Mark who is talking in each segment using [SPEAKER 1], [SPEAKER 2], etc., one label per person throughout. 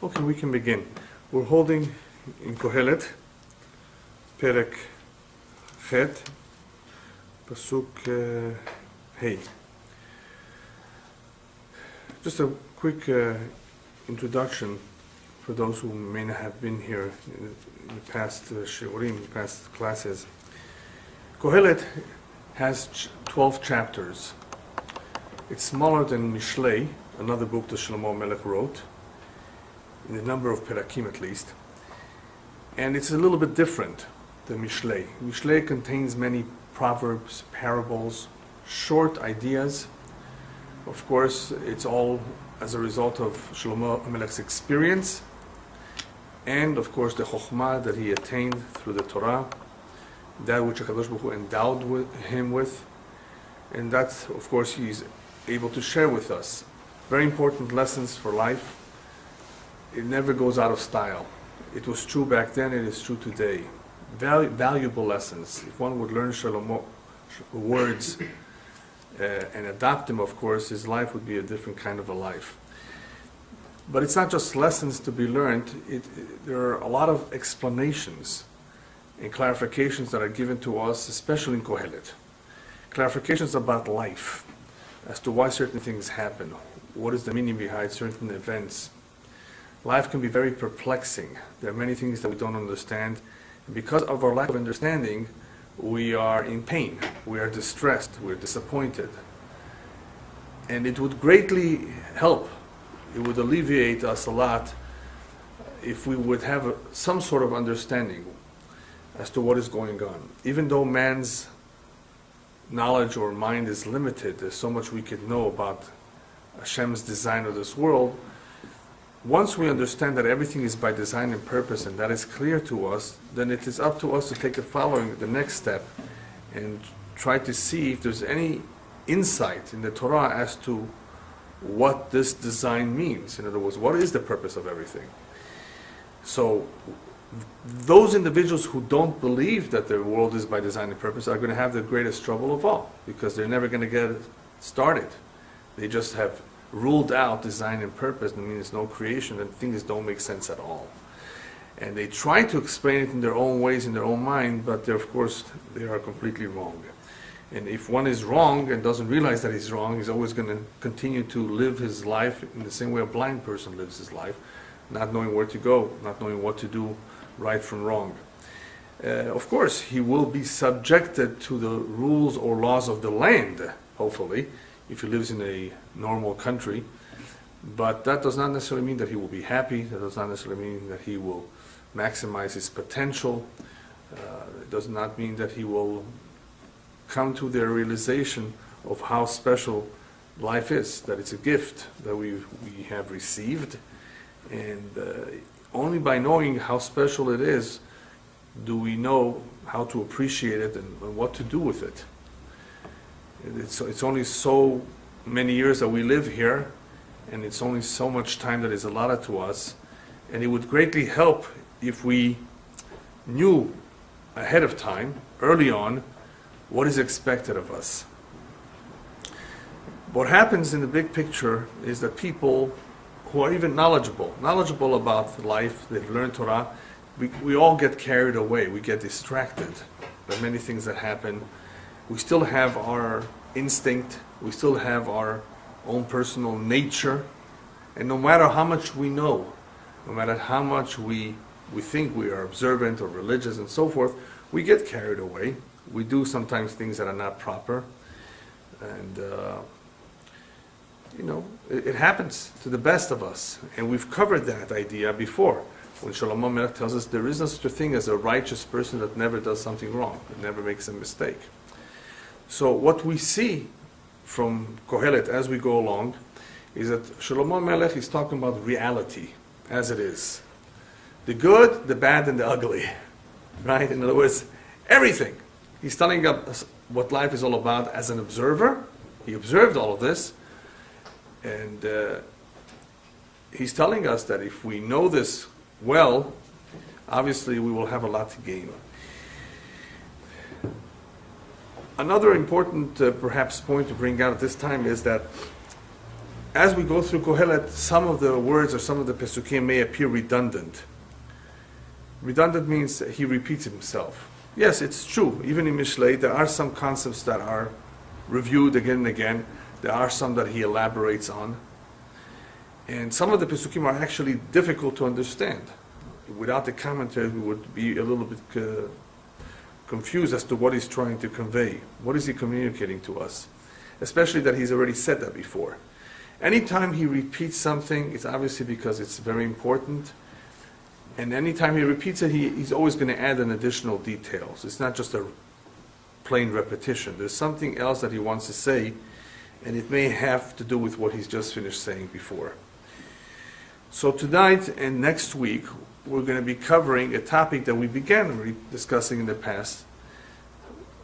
[SPEAKER 1] Okay, we can begin. We're holding in Kohelet, Perek Chet, Pasuk Hey. Just a quick introduction for those who may not have been here in the past shiurim, past classes. Kohelet has 12 chapters. It's smaller than Mishlei, another book that Salomon Melech wrote, in the number of perakim at least. And it's a little bit different than Mishlei. Mishlei contains many proverbs, parables, short ideas. Of course, it's all as a result of Salomon Melech's experience, and of course the chokhmah that he attained through the Torah, that which HaKadosh Baruch Hu endowed him with, and that, of course, he's able to share with us. Very important lessons for life. It never goes out of style. It was true back then, it is true today. Valuable lessons. If one would learn Shalom words and adopt them, of course, his life would be a different kind of a life. But it's not just lessons to be learned. There are a lot of explanations and clarifications that are given to us, especially in Kohelet. Clarifications about life, as to why certain things happen, what is the meaning behind certain events. Life can be very perplexing. There are many things that we don't understand. And because of our lack of understanding, we are in pain, we are distressed, we're disappointed. And it would greatly help, it would alleviate us a lot if we would have some sort of understanding as to what is going on. Even though man's knowledge or mind is limited, there's so much we could know about Hashem's design of this world. Once we understand that everything is by design and purpose, and that is clear to us, then it is up to us to take the next step, and try to see if there's any insight in the Torah as to what this design means. In other words, what is the purpose of everything? So, those individuals who don't believe that the world is by design and purpose are going to have the greatest trouble of all, because they're never going to get started. They just have ruled out design and purpose, and means no creation, and things don't make sense at all. And they try to explain it in their own ways, in their own mind, but of course they are completely wrong. And if one is wrong and doesn't realize that he's wrong, he's always going to continue to live his life in the same way a blind person lives his life, not knowing where to go, not knowing what to do, right from wrong. Of course, he will be subjected to the rules or laws of the land, hopefully, if he lives in a normal country, but that does not necessarily mean that he will be happy. That does not necessarily mean that he will maximize his potential. It does not mean that he will come to the realization of how special life is, that it's a gift that we have received, and only by knowing how special it is do we know how to appreciate it and what to do with it. It's only so many years that we live here, and it's only so much time that is allotted to us, and it would greatly help if we knew ahead of time, early on, what is expected of us. What happens in the big picture is that people who are even knowledgeable about life, they've learned Torah, we all get carried away, we get distracted by many things that happen. We still have our instinct, we still have our own personal nature, and no matter how much we know, no matter how much we think we are observant or religious and so forth, we get carried away. We do sometimes things that are not proper, and it happens to the best of us. And we've covered that idea before, when Salomon Melech tells us there is no such a thing as a righteous person that never does something wrong, that never makes a mistake. So what we see from Kohelet as we go along is that Salomon Melech is talking about reality as it is. The good, the bad, and the ugly. Right? In other words, everything. He's telling us what life is all about as an observer. He observed all of this. And he's telling us that if we know this well, obviously we will have a lot to gain. Another important, perhaps, point to bring out at this time is that as we go through Kohelet, some of the words or some of the Pesukim may appear redundant. Redundant means that he repeats himself. Yes, it's true. Even in Mishlei, there are some concepts that are reviewed again and again. There are some that he elaborates on. And some of the Pesukim are actually difficult to understand. Without the commentary, we would be a little bit confused as to what he's trying to convey. What is he communicating to us? Especially that he's already said that before. Anytime he repeats something, it's obviously because it's very important. And anytime he repeats it, he's always going to add an additional detail. So it's not just a plain repetition. There's something else that he wants to say, and it may have to do with what he's just finished saying before. So tonight and next week, we're going to be covering a topic that we began discussing in the past,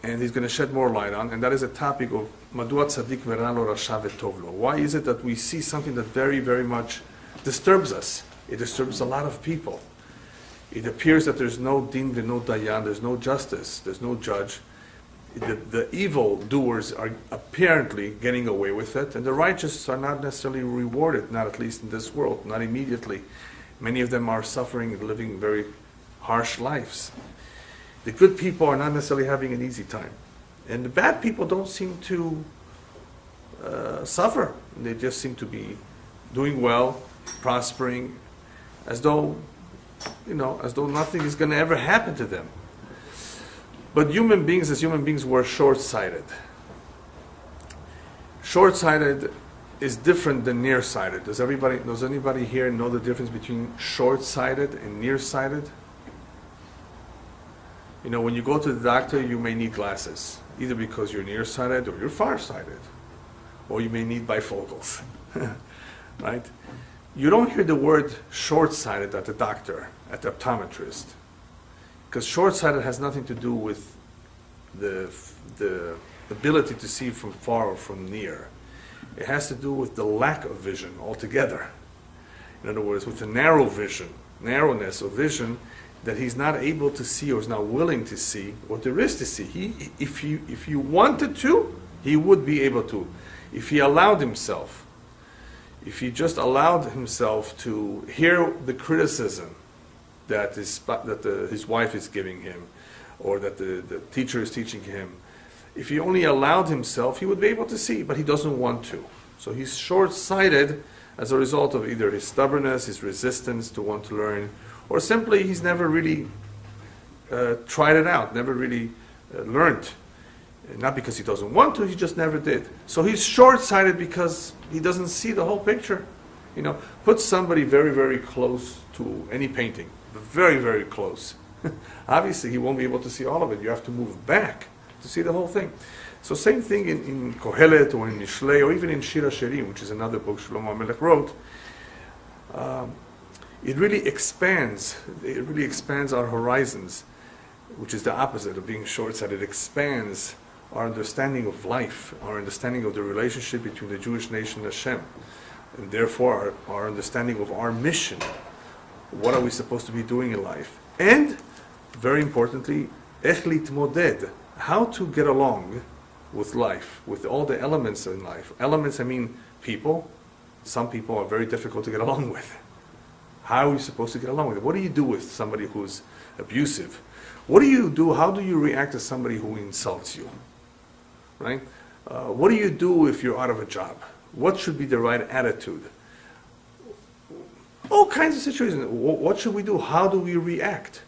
[SPEAKER 1] and he's going to shed more light on, and that is a topic of Madua Tzadik Vera Lo Rasha V'Tov Lo. Why is it that we see something that very, very much disturbs us? It disturbs a lot of people. It appears that there's no din v'no dayan, there's no justice, there's no judge. The evil doers are apparently getting away with it, and the righteous are not necessarily rewarded, not at least in this world, not immediately. Many of them are suffering and living very harsh lives. The good people are not necessarily having an easy time. And the bad people don't seem to suffer. They just seem to be doing well, prospering, as though nothing is going to ever happen to them. But human beings, as human beings, we're short-sighted. Short-sighted is different than nearsighted. Does anybody here know the difference between short-sighted and nearsighted? When you go to the doctor, you may need glasses, either because you're nearsighted or you're farsighted, or you may need bifocals, right? You don't hear the word short-sighted at the doctor, at the optometrist, because short-sighted has nothing to do with the ability to see from far or from near. It has to do with the lack of vision altogether. In other words, with the narrowness of vision, that he's not able to see or is not willing to see what there is to see. If he wanted to, he would be able to. If he allowed himself, if he just allowed himself to hear the criticism that his wife is giving him, or that the teacher is teaching him, if he only allowed himself, he would be able to see, but he doesn't want to. So he's short-sighted as a result of either his stubbornness, his resistance to want to learn, or simply he's never really tried it out, never really learned. Not because he doesn't want to, he just never did. So he's short-sighted because he doesn't see the whole picture. Put somebody very, very close to any painting, very, very close. Obviously, he won't be able to see all of it. You have to move back to see the whole thing. So same thing in Kohelet or in Mishlei or even in Shir HaShirim, which is another book Shlomo HaMelech wrote. It really expands our horizons, which is the opposite of being short-sighted. It expands our understanding of life, our understanding of the relationship between the Jewish nation and Hashem, and therefore our understanding of our mission. What are we supposed to be doing in life? And, very importantly, ech litmoded, how to get along with life, with all the elements in life. Elements, I mean people. Some people are very difficult to get along with. How are we supposed to get along with it? What do you do with somebody who's abusive? What do you do? How do you react to somebody who insults you? Right? What do you do if you're out of a job? What should be the right attitude? All kinds of situations. What should we do? How do we react?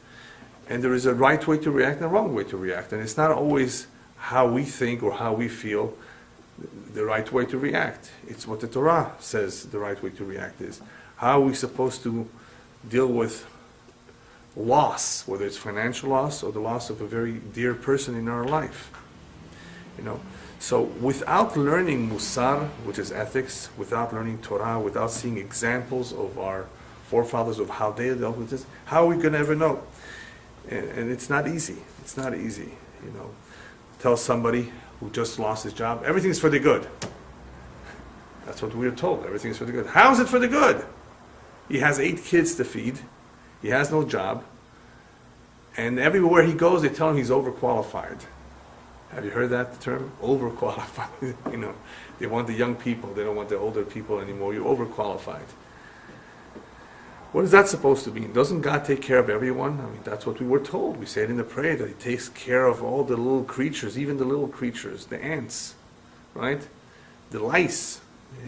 [SPEAKER 1] And there is a right way to react and a wrong way to react. And it's not always how we think or how we feel the right way to react. It's what the Torah says the right way to react is. How are we supposed to deal with loss, whether it's financial loss or the loss of a very dear person in our life? So without learning Musar, which is ethics, without learning Torah, without seeing examples of our forefathers of how they dealt with this, how are we going to ever know? And it's not easy. It's not easy. Tell somebody who just lost his job, everything's for the good. That's what we're told. Everything's for the good. How is it for the good? He has 8 kids to feed. He has no job. And everywhere he goes, they tell him he's overqualified. Have you heard that term? Overqualified. They want the young people. They don't want the older people anymore. You're overqualified. What is that supposed to mean? Doesn't God take care of everyone? I mean, that's what we were told. We say it in the prayer, that He takes care of all the little creatures, even the little creatures, the ants, right? The lice.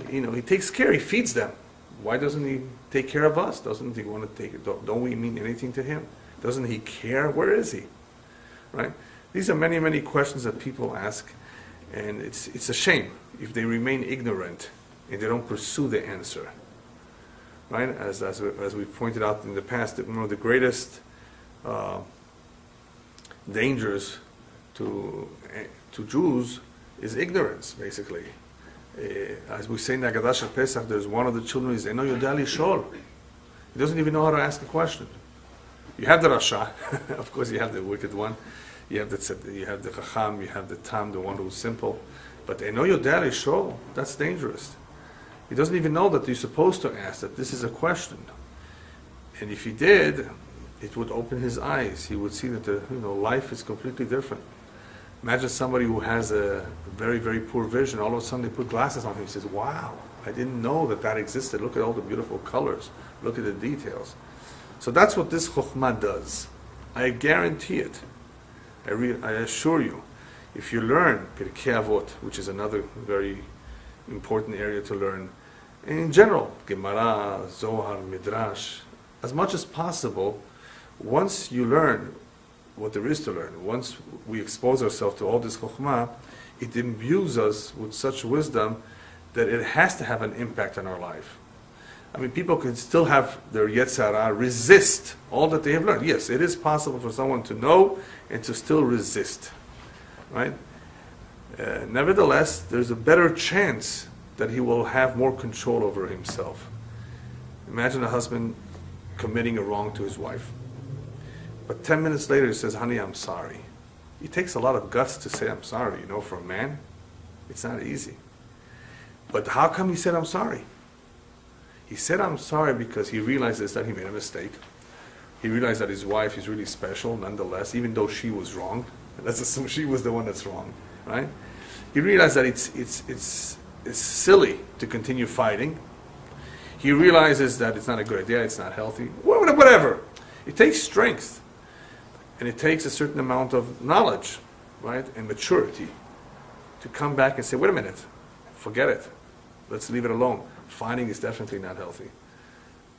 [SPEAKER 1] He takes care. He feeds them. Why doesn't He take care of us? Doesn't He want to take it? Don't we mean anything to Him? Doesn't He care? Where is He? Right? These are many, many questions that people ask, and it's a shame if they remain ignorant and they don't pursue the answer. Right? As we pointed out in the past, that one of the greatest dangers to Jews is ignorance, basically. As we say in Haggadah of Pesach, there's one of the children is Eno Yodea Lishol. He doesn't even know how to ask a question. You have the Rasha, of course you have the wicked one, you have the Chacham, you have the Tam, the one who's simple. But Eno Yodea Lishol, that's dangerous. He doesn't even know that you're supposed to ask, that this is a question. And if he did, it would open his eyes. He would see that life is completely different. Imagine somebody who has a very, very poor vision. All of a sudden they put glasses on him. He says, wow, I didn't know that existed. Look at all the beautiful colors. Look at the details. So that's what this chokhmah does. I guarantee it. I assure you. If you learn Pirkei Avot, which is another very important area to learn, and in general, Gemara, Zohar, Midrash, as much as possible, once you learn what there is to learn, once we expose ourselves to all this chokhmah, it imbues us with such wisdom that it has to have an impact on our life. I mean, people can still have their Yetzer Hara resist all that they have learned. Yes, it is possible for someone to know and to still resist, right? Nevertheless, there's a better chance that he will have more control over himself. Imagine a husband committing a wrong to his wife. But 10 minutes later he says, honey, I'm sorry. It takes a lot of guts to say I'm sorry, for a man. It's not easy. But how come he said I'm sorry? He said I'm sorry because he realizes that he made a mistake. He realized that his wife is really special nonetheless, even though she was wrong. Let's assume she was the one that's wrong, right? He realized that it's silly to continue fighting. He realizes that it's not a good idea, it's not healthy, whatever. It takes strength, and it takes a certain amount of knowledge, right, and maturity to come back and say, wait a minute, forget it, let's leave it alone. Fighting is definitely not healthy.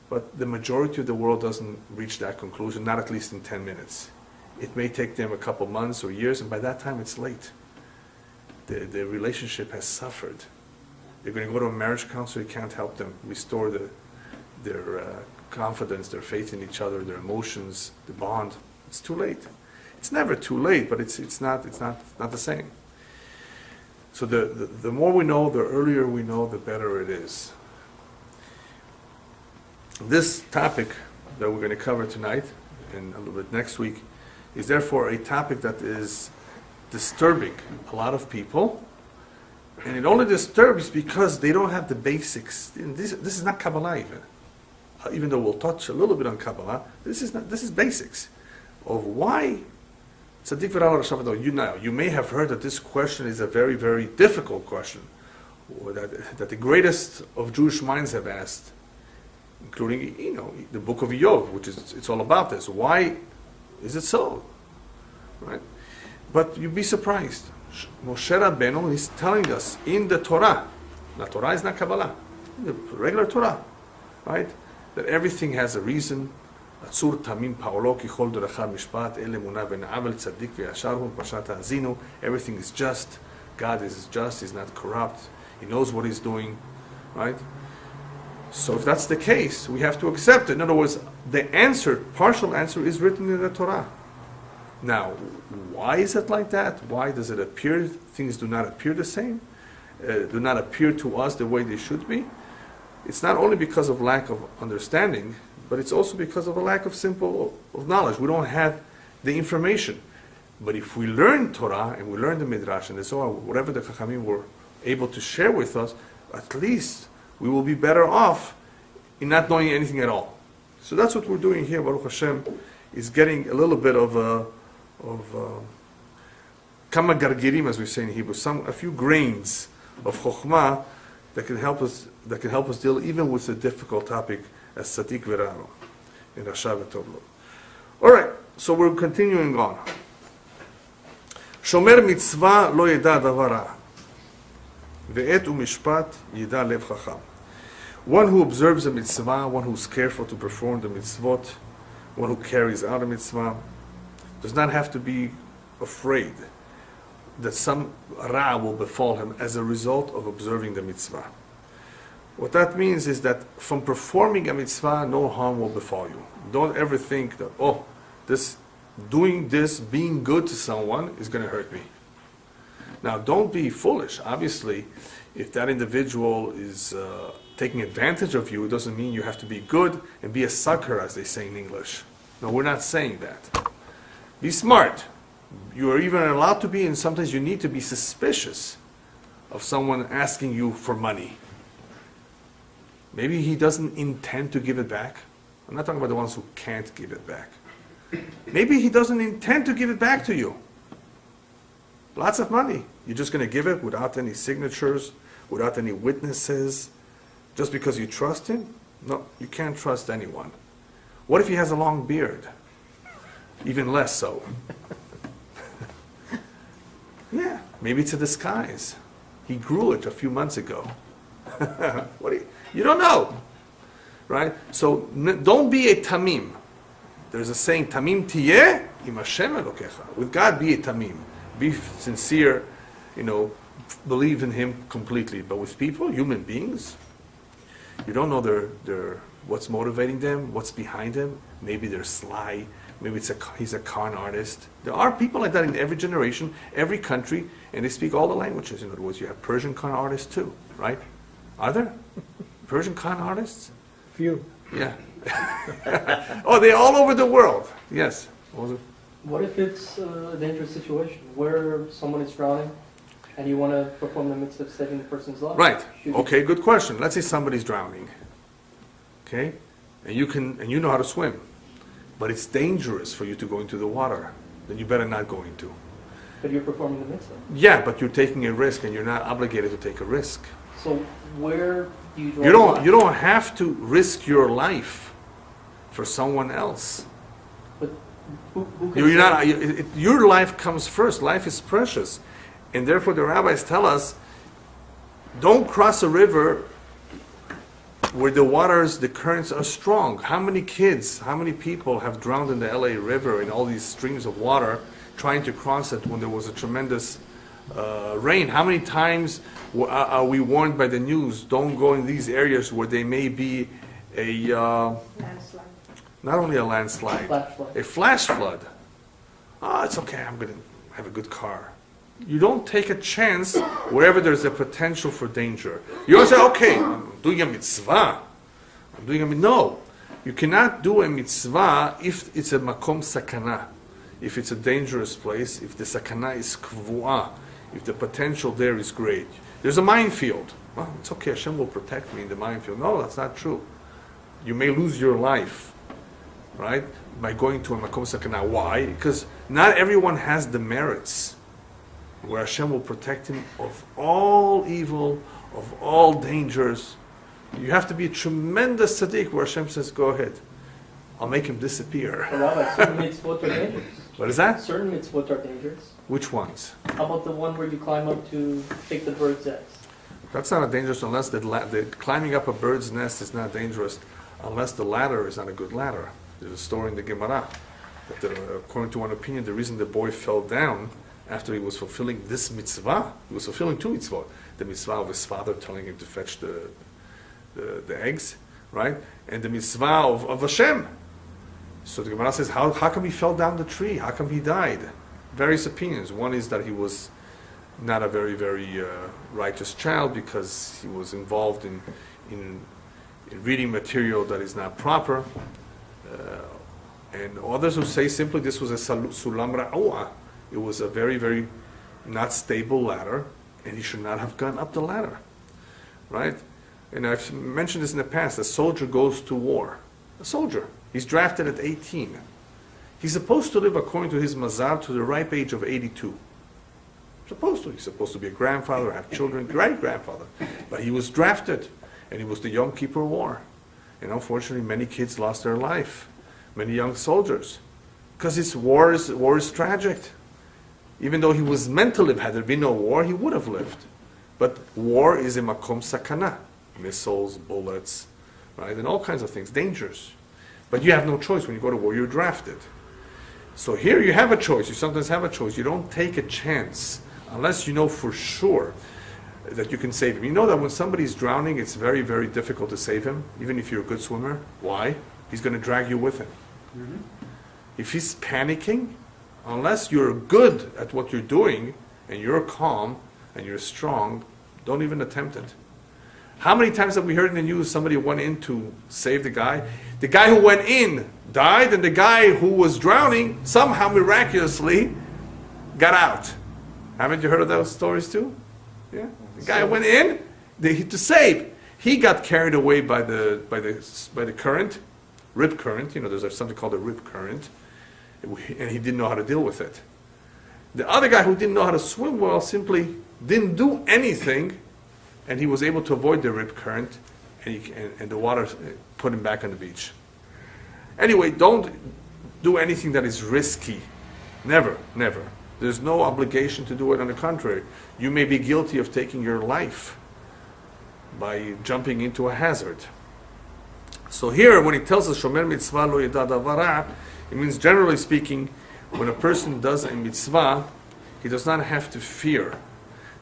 [SPEAKER 1] But the majority of the world doesn't reach that conclusion, not at least in 10 minutes. It may take them a couple months or years, and by that time it's late. The relationship has suffered. They're going to go to a marriage counselor, you can't help them restore their confidence, their faith in each other, their emotions, the bond. It's too late. It's never too late, but it's not the same. So the more we know, the earlier we know, the better it is. This topic that we're going to cover tonight and a little bit next week is therefore a topic that is disturbing a lot of people, and it only disturbs because they don't have the basics. This is not Kabbalah even though we'll touch a little bit on Kabbalah. This is basics of why Tzaddik v'Ra'al Rashav. You may have heard that this question is a very, very difficult question, or that the greatest of Jewish minds have asked, including the book of Yov, which it's all about this. Why is it so? Right? But you'd be surprised. Moshe Rabbeinu is telling us in the Torah. The Torah is not Kabbalah. The regular Torah, right? That everything has a reason. Atzur tamim paolo kichol derecha mishpat ele munah v'na'avel tzaddik v'yasharhu pashat ha'azinu. Everything is just. God is just. He's not corrupt. He knows what he's doing, right? So if that's the case, we have to accept it. In other words, the partial answer is written in the Torah. Now, why is it like that? Why does it appear things do not appear the same? Do not appear to us the way they should be? It's not only because of lack of understanding, but it's also because of a lack of knowledge. We don't have the information. But if we learn Torah and we learn the Midrash and the Zohar, whatever the Chachamim were able to share with us, at least we will be better off in not knowing anything at all. So that's what we're doing here, Baruch Hashem, is getting a little bit of kama gargirim, as we say in Hebrew, a few grains of chokhmah that can help us deal even with a difficult topic as tzaddik v'rano in Rasha v'tov lo. All right, so we're continuing on. Shomer mitzvah lo yeda davar ra, ve'et u'mishpat yeda lev chacham. One who observes a mitzvah, one who's careful to perform the mitzvot, one who carries out a mitzvah, does not have to be afraid that some ra will befall him as a result of observing the mitzvah. What that means is that from performing a mitzvah, no harm will befall you. Don't ever think that, doing this, being good to someone is going to hurt me. Now, don't be foolish. Obviously, if that individual is taking advantage of you, it doesn't mean you have to be good and be a sucker, as they say in English. No, we're not saying that. Be smart. You are even allowed to be, and sometimes you need to be suspicious of someone asking you for money. Maybe he doesn't intend to give it back. I'm not talking about the ones who can't give it back. Maybe he doesn't intend to give it back to you. Lots of money. You're just going to give it without any signatures, without any witnesses, just because you trust him? No, you can't trust anyone. What if he has a long beard? Even less so. Yeah, maybe it's a disguise. He grew it a few months ago. You don't know, right? So don't be a tamim. There's a saying, tamim tiyeh im Hashem elokecha. With God, be a tamim. Be sincere, believe in Him completely. But with people, human beings, you don't know their what's motivating them, what's behind them. Maybe they're sly. Maybe he's a con artist. There are people like that in every generation, every country, and they speak all the languages. In other words, you have Persian con artists too, right? Are there Persian con artists?
[SPEAKER 2] Few.
[SPEAKER 1] Yeah. Oh, they're all over the world. Yes.
[SPEAKER 3] What if it's a dangerous situation where someone is drowning and you want to perform the mitzvah of saving the person's life?
[SPEAKER 1] Right. Okay, good question. Let's say somebody's drowning. Okay? And you know how to swim. But it's dangerous for you to go into the water. Then you better not go into.
[SPEAKER 3] But you're performing the mitzvah.
[SPEAKER 1] Yeah, but you're taking a risk and you're not obligated to take a risk.
[SPEAKER 3] So where do you draw the line?
[SPEAKER 1] You don't have to risk your life for someone else.
[SPEAKER 3] But who can
[SPEAKER 1] your life comes first. Life is precious. And therefore the rabbis tell us, don't cross a river where the currents are strong. How many kids, how many people have drowned in the LA River in all these streams of water trying to cross it when there was a tremendous rain? How many times are we warned by the news, don't go in these areas where there may be a
[SPEAKER 4] Landslide.
[SPEAKER 1] not only a landslide, a flash flood. Oh, it's okay, I'm going to have a good car. You don't take a chance wherever there's a potential for danger. You don't say, okay, I'm doing a mitzvah. No. You cannot do a mitzvah if it's a makom sakana, if it's a dangerous place, if the sakana is kvu'ah, if the potential there is great. There's a minefield. Well, it's okay, Hashem will protect me in the minefield. No, that's not true. You may lose your life, right, by going to a makom sakana. Why? Because not everyone has the merits where Hashem will protect him of all evil, of all dangers. You have to be a tremendous tzaddik where Hashem says, go ahead, I'll make him disappear.
[SPEAKER 3] Rabbi, certain mitzvot are dangerous.
[SPEAKER 1] What is that?
[SPEAKER 3] Certain mitzvot are dangerous.
[SPEAKER 1] Which ones?
[SPEAKER 3] How about the one where you climb up to take the bird's eggs?
[SPEAKER 1] That's not dangerous unless the climbing up a bird's nest is not dangerous unless the ladder is not a good ladder. There's a story in the Gemara that according to one opinion, the reason the boy fell down after he was fulfilling this mitzvah, he was fulfilling two mitzvot. The mitzvah of his father telling him to fetch the eggs, right? And the mitzvah of Hashem. So the Gemara says, how come he fell down the tree? How come he died? Various opinions. One is that he was not a very, very righteous child because he was involved in reading material that is not proper. And others who say simply this was a sulam ra'ua. It was a very, very not stable ladder, and he should not have gone up the ladder, right? And I've mentioned this in the past. A soldier goes to war. A soldier. He's drafted at 18. He's supposed to live according to his mazal to the ripe age of 82. Supposed to. He's supposed to be a grandfather, have children, great-grandfather. But he was drafted, and it was the Yom Kippur War. And unfortunately, many kids lost their life, many young soldiers. Because war is tragic. Even though he was meant to live, had there been no war, he would have lived. But war is a makom sakana. Missiles, bullets, right? And all kinds of things, dangers. But you have no choice. When you go to war, you're drafted. So here you have a choice. You sometimes have a choice. You don't take a chance unless you know for sure that you can save him. You know that when somebody's drowning, it's very, very difficult to save him, even if you're a good swimmer. Why? He's going to drag you with him. Mm-hmm. If he's panicking, unless you're good at what you're doing, and you're calm, and you're strong, don't even attempt it. How many times have we heard in the news somebody went in to save the guy? The guy who went in died, and the guy who was drowning somehow miraculously got out. Haven't you heard of those stories too? Yeah. The guy went in to save. He got carried away by the current, rip current. You know, there's something called a rip current, and he didn't know how to deal with it. The other guy who didn't know how to swim well simply didn't do anything, and he was able to avoid the rip current, and the water put him back on the beach. Anyway, don't do anything that is risky. Never, never. There's no obligation to do it. On the contrary, you may be guilty of taking your life by jumping into a hazard. So here, when he tells us shomer mitzvah lo yeda davara, it means, generally speaking, when a person does a mitzvah, he does not have to fear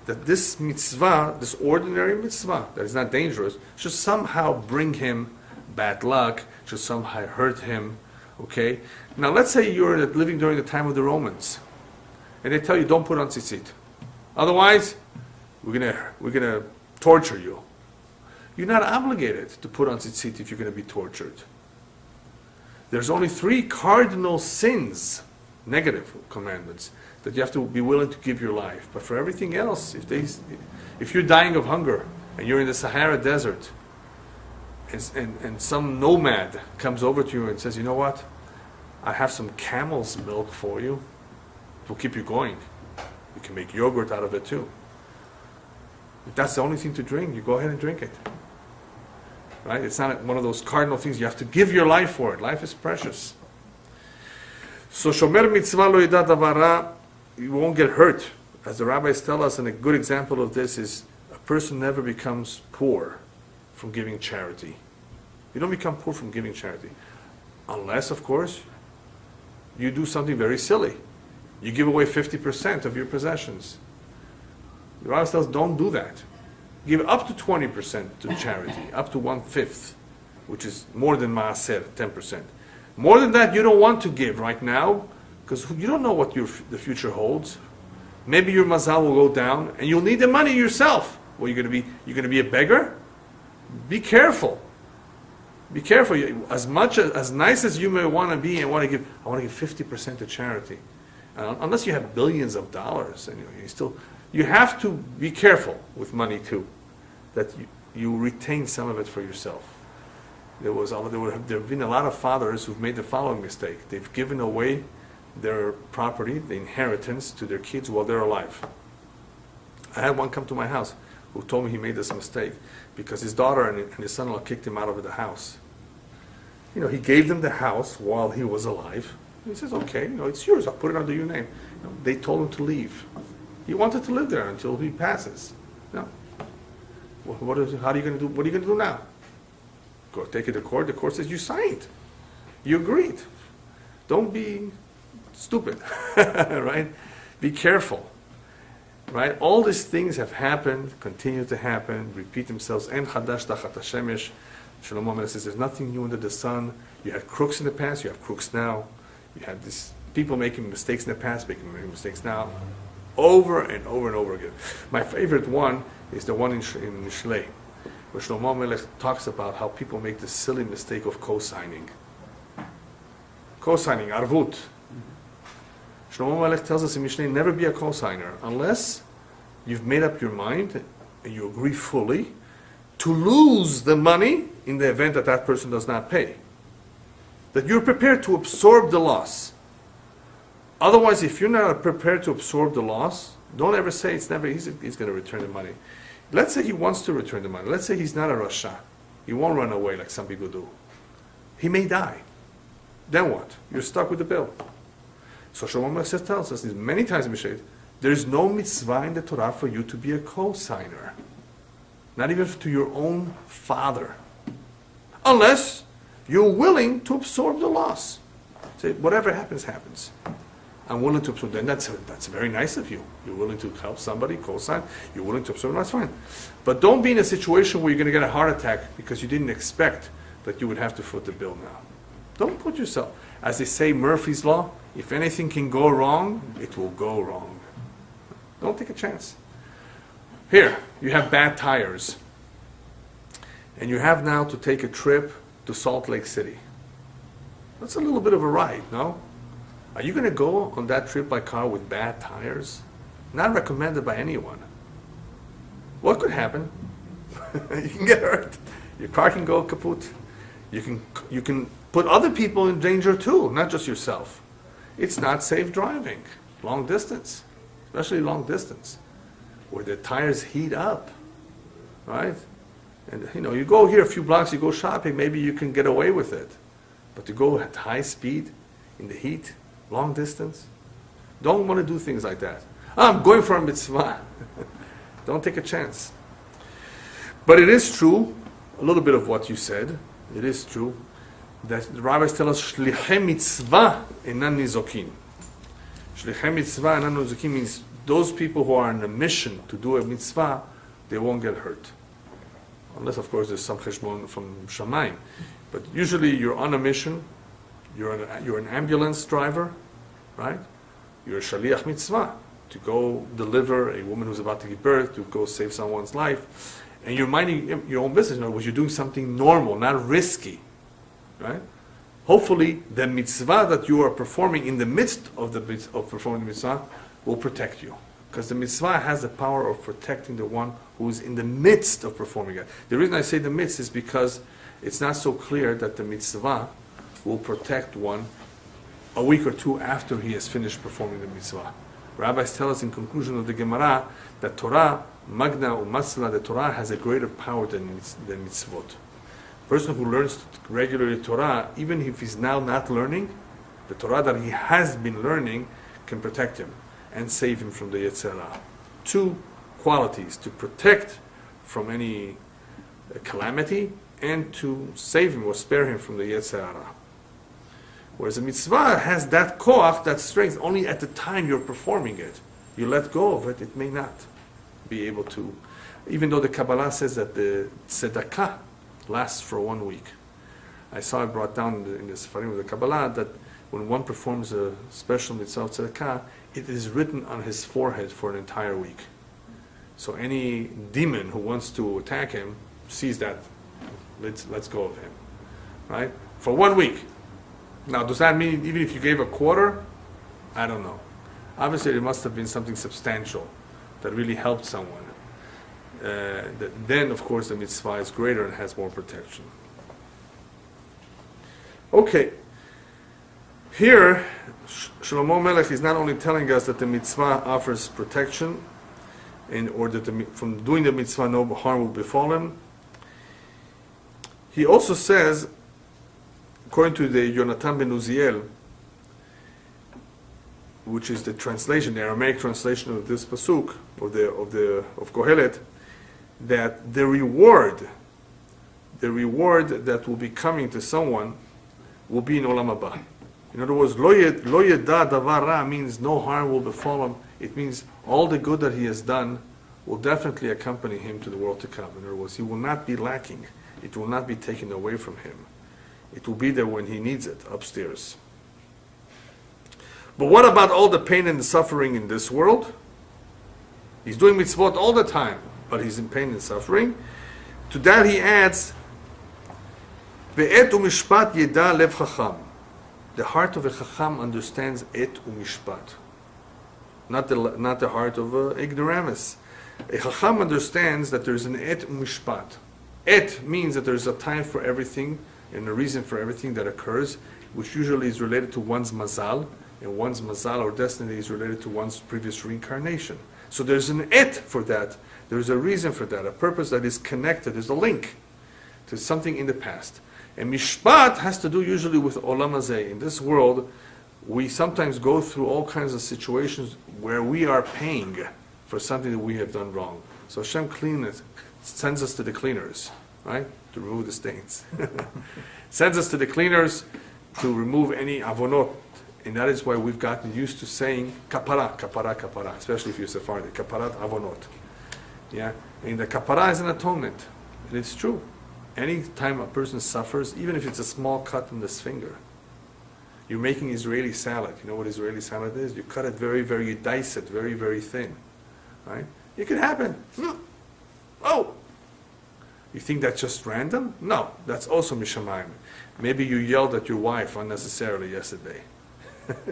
[SPEAKER 1] that this mitzvah, this ordinary mitzvah, that is not dangerous, should somehow bring him bad luck, should somehow hurt him. Okay? Now let's say you're living during the time of the Romans, and they tell you don't put on tzitzit. Otherwise, we're gonna torture you. You're not obligated to put on tzitzit if you're going to be tortured. There's only 3 cardinal sins, negative commandments, that you have to be willing to give your life. But for everything else, if you're dying of hunger and you're in the Sahara Desert, and some nomad comes over to you and says, you know what, I have some camel's milk for you, it will keep you going. You can make yogurt out of it too. If that's the only thing to drink, you go ahead and drink it. Right? It's not one of those cardinal things. You have to give your life for it. Life is precious. So shomer mitzvah lo yeda davara, you won't get hurt. As the rabbis tell us, and a good example of this is a person never becomes poor from giving charity. You don't become poor from giving charity. Unless, of course, you do something very silly. You give away 50% of your possessions. The rabbis tell us, don't do that. Give up to 20% to charity, up to 1/5, which is more than maaser, 10%. More than that, you don't want to give right now, because you don't know what the future holds. Maybe your mazal will go down, and you'll need the money yourself. Well, you're going to be a beggar? Be careful. Be careful. As nice as you may want to be and want to give, I want to give 50% to charity. Unless you have billions of dollars, and you have to be careful with money too, that you retain some of it for yourself. There have been a lot of fathers who've made the following mistake. They've given away their property, the inheritance, to their kids while they're alive. I had one come to my house who told me he made this mistake because his daughter and his son-in-law kicked him out of the house. He gave them the house while he was alive. He says, okay, it's yours, I'll put it under your name. They told him to leave. He wanted to live there until he passes. No. What are you going to do? What are you going to do now? Go take it to court. The court says you signed. You agreed. Don't be stupid, right? Be careful, right? All these things have happened, continue to happen, repeat themselves. En chadash tachat hashemesh. Shlomo Melech says there's nothing new under the sun. You had crooks in the past. You have crooks now. You had these people making mistakes in the past, making mistakes now. Over and over and over again. My favorite one is the one in Mishlei, where Shlomo Melech talks about how people make the silly mistake of co-signing. Co-signing, arvut. Shlomo Melech tells us in Mishlei, never be a co-signer unless you've made up your mind and you agree fully to lose the money in the event that that person does not pay. That you're prepared to absorb the loss. Otherwise, if you're not prepared to absorb the loss, Don't ever say he's going to return the money. Let's say he wants to return the money. Let's say he's not a rasha. He won't run away like some people do. He may die. Then what? You're stuck with the bill. So Shlomo Melech tells us many times in Mishnah, there's no mitzvah in the Torah for you to be a co-signer. Not even to your own father. Unless you're willing to absorb the loss. Say, whatever happens, happens. I'm willing to absorb. Then that's very nice of you. You're willing to help somebody, co-sign. You're willing to absorb. That's fine. But don't be in a situation where you're going to get a heart attack because you didn't expect that you would have to foot the bill now. Don't put yourself. As they say, Murphy's Law, if anything can go wrong, it will go wrong. Don't take a chance. Here, you have bad tires. And you have now to take a trip to Salt Lake City. That's a little bit of a ride, no? Are you going to go on that trip by car with bad tires? Not recommended by anyone. What could happen? You can get hurt. Your car can go kaput. You can put other people in danger too, not just yourself. It's not safe driving, long distance, especially long distance, where the tires heat up, right? And you go here a few blocks, you go shopping, maybe you can get away with it. But to go at high speed in the heat, long distance, don't want to do things like that. I'm going for a mitzvah. Don't take a chance. But it is true, a little bit of what you said, it is true, that the rabbis tell us, shlichei mitzvah enan nizokin. Shlichei mitzvah enan nizokin means those people who are on a mission to do a mitzvah, they won't get hurt. Unless, of course, there's some cheshbon from Shamayim. But usually you're on a mission, you're an ambulance driver, right? You're a shaliach mitzvah, to go deliver a woman who's about to give birth, to go save someone's life. And you're minding your own business. In other words, you're doing something normal, not risky, right? Hopefully, the mitzvah that you are performing in the midst of performing the mitzvah will protect you. Because the mitzvah has the power of protecting the one who is in the midst of performing it. The reason I say the midst is because it's not so clear that the mitzvah will protect one a week or two after he has finished performing the mitzvah. Rabbis tell us in conclusion of the Gemara that Torah, Magna U'Masla, the Torah has a greater power than mitzvot. A person who learns regularly Torah, even if he's now not learning, the Torah that he has been learning can protect him and save him from the Yetzer Hara. Two qualities, to protect from any calamity and to save him or spare him from the Yetzer Hara. Whereas a mitzvah has that koach, that strength, only at the time you're performing it. You let go of it, it may not be able to. Even though the Kabbalah says that the tzedakah lasts for 1 week. I saw it brought down in the Sefarim of the Kabbalah that when one performs a special mitzvah of tzedakah, it is written on his forehead for an entire week. So any demon who wants to attack him sees that, let's go of him, right? For 1 week. Now, does that mean even if you gave a quarter? I don't know. Obviously, it must have been something substantial that really helped someone. Then, of course, the mitzvah is greater and has more protection. Okay. Here, Shlomo Melech is not only telling us that the mitzvah offers protection, or that from doing the mitzvah no harm will befall him. He also says, according to the Yonatan ben Uziel, which is the translation, the Aramaic translation of this pasuk of Kohelet, that the reward that will be coming to someone will be in Olam Haba. In other words, lo yeda davar ra means no harm will befall him. It means all the good that he has done will definitely accompany him to the world to come. In other words, he will not be lacking. It will not be taken away from him. It will be there when he needs it, upstairs. But what about all the pain and the suffering in this world? He's doing mitzvot all the time, but he's in pain and suffering. To that he adds, Ve'et u'mishpat yeda lev chacham. The heart of a chacham understands et u'mishpat. Not the heart of an ignoramus. A chacham understands that there's an et u'mishpat. Et means that there's a time for everything and a reason for everything that occurs, which usually is related to one's mazal, and one's mazal or destiny is related to one's previous reincarnation. So there's an et for that. There's a reason for that, a purpose that is connected. There's a link to something in the past. And mishpat has to do usually with olam hazeh. In this world, we sometimes go through all kinds of situations where we are paying for something that we have done wrong. So Hashem sends us to the cleaners, right? To remove the stains. Sends us to the cleaners to remove any avonot. And that is why we've gotten used to saying kapara, kapara, kapara, especially if you're Sephardi, kaparat avonot. Yeah? And the kapara is an atonement. And it's true. Any time a person suffers, even if it's a small cut in this finger, you're making Israeli salad. You know what Israeli salad is? You cut it you dice it very, very thin. Right? It could happen. Oh! You think that's just random? No, that's also mishamayim. Maybe you yelled at your wife unnecessarily yesterday.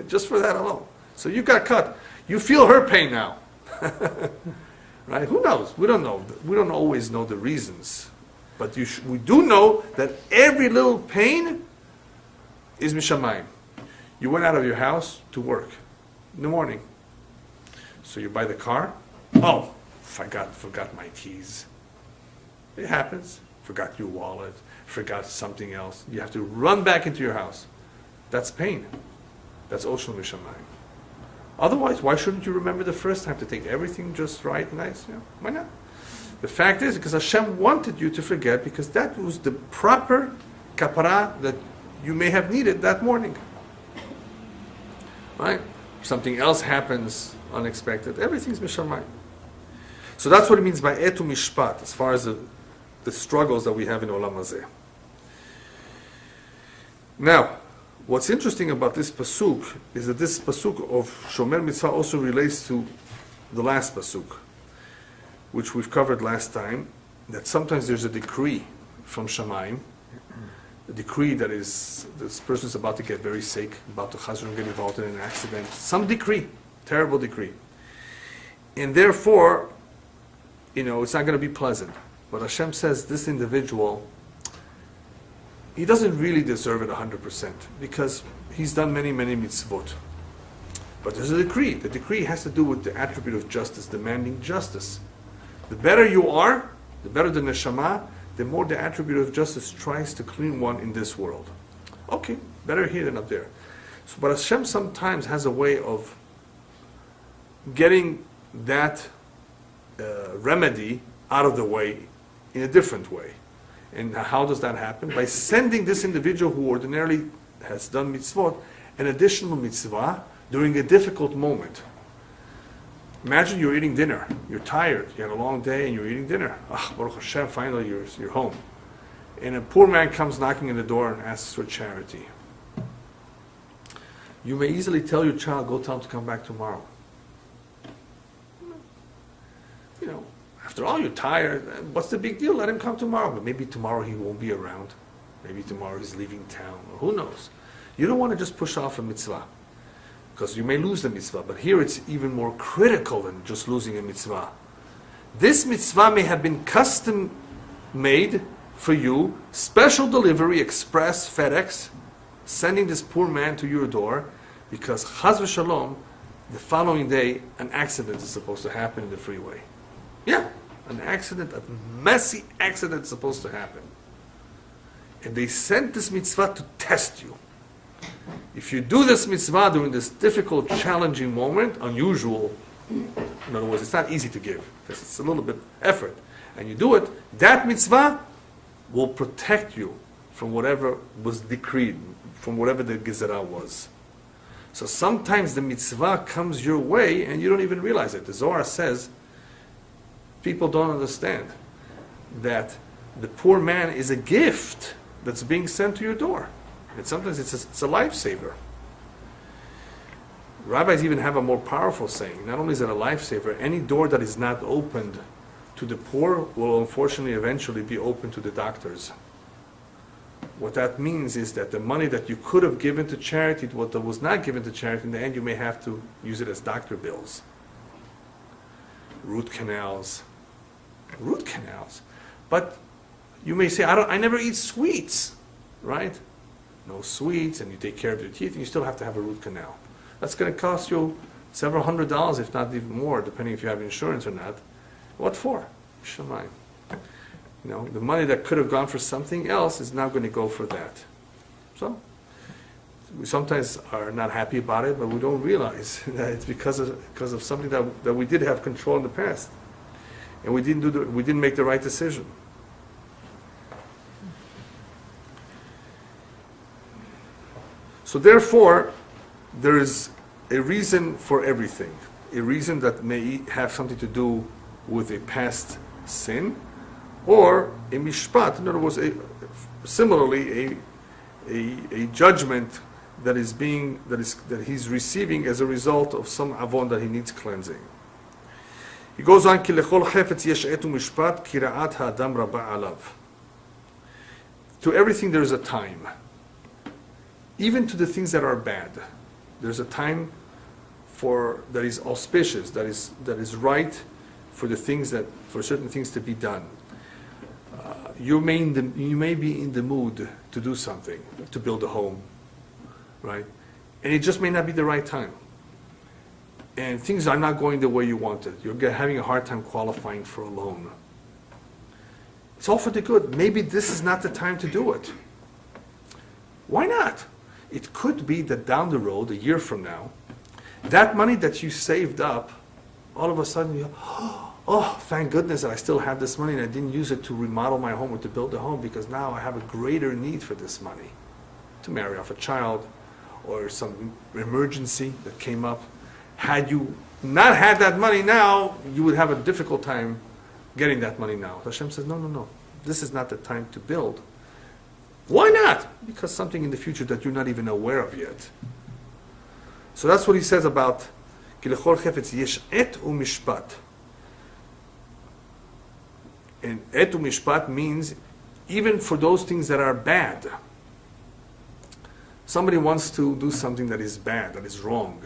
[SPEAKER 1] Just for that alone. So you got cut. You feel her pain now. Right? Who knows? We don't know. We don't always know the reasons. But we do know that every little pain is mishamayim. You went out of your house to work in the morning. So you buy the car. Oh, forgot my keys. It happens. Forgot your wallet. Forgot something else. You have to run back into your house. That's pain. That's also mishamayim. Otherwise, why shouldn't you remember the first time to take everything just right, nice? You know, why not? The fact is, because Hashem wanted you to forget, because that was the proper kapara that you may have needed that morning. Right? Something else happens unexpected. Everything's mishamayim. So that's what it means by etu mishpat, as far as the struggles that we have in olam hazeh. Now, what's interesting about this pasuk is that this pasuk of Shomer Mitzvah also relates to the last pasuk, which we've covered last time, that sometimes there's a decree from Shamayim, a decree that is, this person's about to get very sick, about to get involved in an accident, some decree, terrible decree. And therefore, it's not going to be pleasant. But Hashem says this individual, he doesn't really deserve it 100%, because he's done many, many mitzvot. But there's a decree. The decree has to do with the attribute of justice, demanding justice. The better you are, the better the neshama, the more the attribute of justice tries to clean one in this world. Okay, better here than up there. So, but Hashem sometimes has a way of getting that remedy out of the way in a different way. And how does that happen? By sending this individual who ordinarily has done mitzvot an additional mitzvah during a difficult moment. Imagine you're eating dinner. You're tired. You had a long day and you're eating dinner. Baruch Hashem, finally you're home. And a poor man comes knocking on the door and asks for charity. You may easily tell your child, go tell him to come back tomorrow. After all, you're tired. What's the big deal? Let him come tomorrow. But maybe tomorrow he won't be around. Maybe tomorrow he's leaving town. Or who knows? You don't want to just push off a mitzvah, because you may lose the mitzvah. But here it's even more critical than just losing a mitzvah. This mitzvah may have been custom made for you, special delivery, express, FedEx, sending this poor man to your door, because chas v'shalom, the following day, an accident is supposed to happen in the freeway. Yeah, an accident, a messy accident is supposed to happen. And they sent this mitzvah to test you. If you do this mitzvah during this difficult, challenging moment, unusual, in other words, it's not easy to give, because it's a little bit effort, and you do it, that mitzvah will protect you from whatever was decreed, from whatever the gezerah was. So sometimes the mitzvah comes your way and you don't even realize it. The Zohar says, people don't understand that the poor man is a gift that's being sent to your door. And sometimes it's a lifesaver. Rabbis even have a more powerful saying. Not only is it a lifesaver, any door that is not opened to the poor will unfortunately eventually be open to the doctors. What that means is that the money that you could have given to charity, what that was not given to charity, in the end you may have to use it as doctor bills. Root canals. But you may say, I never eat sweets, right? No sweets, and you take care of your teeth, and you still have to have a root canal. That's going to cost you several $100s, if not even more, depending if you have insurance or not. What for? Shamayim. The money that could have gone for something else is now going to go for that. So, we sometimes are not happy about it, but we don't realize that it's because of something that we did have control in the past, and we didn't make the right decision. So therefore, there is a reason for everything, a reason that may have something to do with a past sin, or a mishpat. In other words, similarly, a judgment that he's receiving as a result of some avon that he needs cleansing. He goes on, ki lechol chefetz yesh et u'mishpat ki ra'at ha'adam rabba alav. To everything there is a time. Even to the things that are bad, there's a time that is auspicious, that is right for certain things to be done. You may be in the mood to do something, to build a home, right? And it just may not be the right time. And things are not going the way you wanted. You're having a hard time qualifying for a loan. It's all for the good. Maybe this is not the time to do it. Why not? It could be that down the road, a year from now, that money that you saved up, all of a sudden you go, oh, thank goodness that I still have this money and I didn't use it to remodel my home or to build a home, because now I have a greater need for this money to marry off a child or some emergency that came up. Had you not had that money now, you would have a difficult time getting that money now. Hashem says, no, this is not the time to build. Why not? Because something in the future that you're not even aware of yet. So that's what he says about ki lechol chefetz yesh et u'mishpat. And et u'mishpat means even for those things that are bad. Somebody wants to do something that is bad, that is wrong.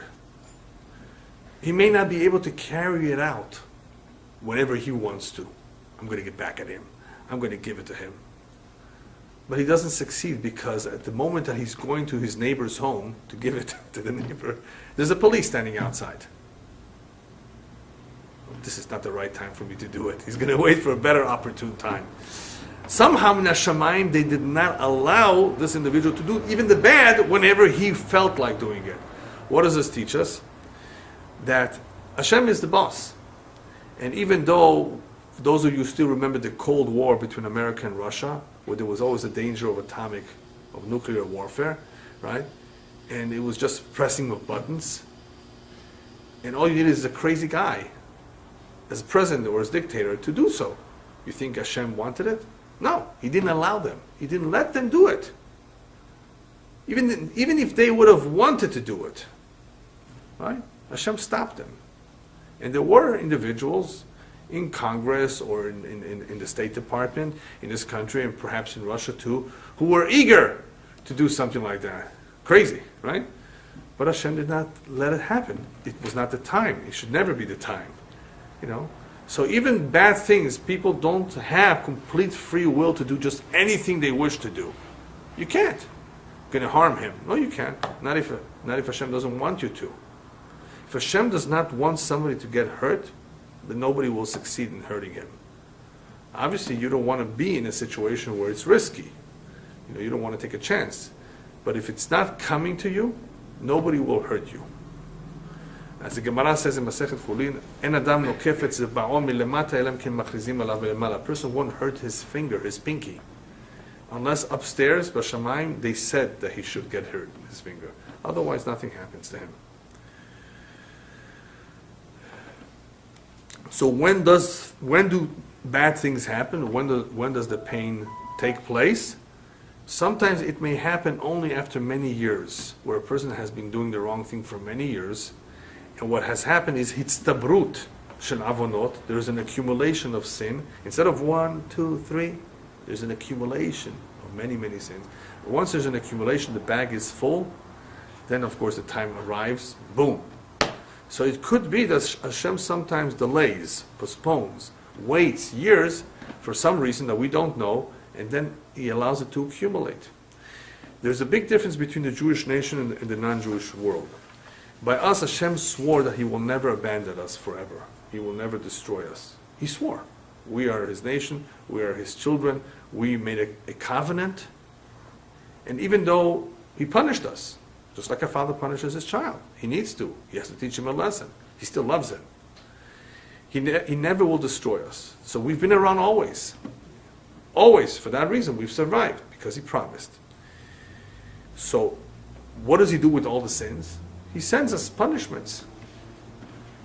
[SPEAKER 1] He may not be able to carry it out whenever he wants to. I'm going to get back at him. I'm going to give it to him. But he doesn't succeed because at the moment that he's going to his neighbor's home to give it to the neighbor, there's a police standing outside. This is not the right time for me to do it. He's going to wait for a better opportune time. Somehow in Hashemayim, they did not allow this individual to do even the bad whenever he felt like doing it. What does this teach us? That Hashem is the boss. And even though those of you still remember the Cold War between America and Russia, where there was always a danger of nuclear warfare, right? And it was just pressing of buttons. And all you need is a crazy guy, as president or as dictator, to do so. You think Hashem wanted it? No, He didn't allow them. He didn't let them do it. Even if they would have wanted to do it, right? Hashem stopped them. And there were individuals in Congress or in the State Department in this country, and perhaps in Russia too, who were eager to do something like that. Crazy, right? But Hashem did not let it happen. It was not the time. It should never be the time. So even bad things, people don't have complete free will to do just anything they wish to do. You can't. You're going to harm him. No, you can't. Not if Hashem doesn't want you to. If Hashem does not want somebody to get hurt, then nobody will succeed in hurting him. Obviously, you don't want to be in a situation where it's risky. You don't want to take a chance. But if it's not coming to you, nobody will hurt you. As the Gemara says in Masechet Chulin, "En adam nokefet zeba'on milemata elam ken machrizim alav milemala." A person won't hurt his finger, his pinky, unless upstairs, b'shamayim, they said that he should get hurt in his finger. Otherwise, nothing happens to him. So when do bad things happen? When does the pain take place? Sometimes it may happen only after many years, where a person has been doing the wrong thing for many years, and what has happened is hitztabrut shel avonot. There's an accumulation of sin. Instead of 1, 2, 3, there's an accumulation of many, many sins. Once there's an accumulation, the bag is full. Then, of course, the time arrives. Boom. So it could be that Hashem sometimes delays, postpones, waits years for some reason that we don't know, and then He allows it to accumulate. There's a big difference between the Jewish nation and the non-Jewish world. By us, Hashem swore that He will never abandon us forever. He will never destroy us. He swore. We are His nation. We are His children. We made a covenant. And even though He punished us, just like a father punishes his child, He needs to. He has to teach him a lesson. He still loves him. He never will destroy us. So we've been around always. Always. For that reason, we've survived, because He promised. So, what does He do with all the sins? He sends us punishments,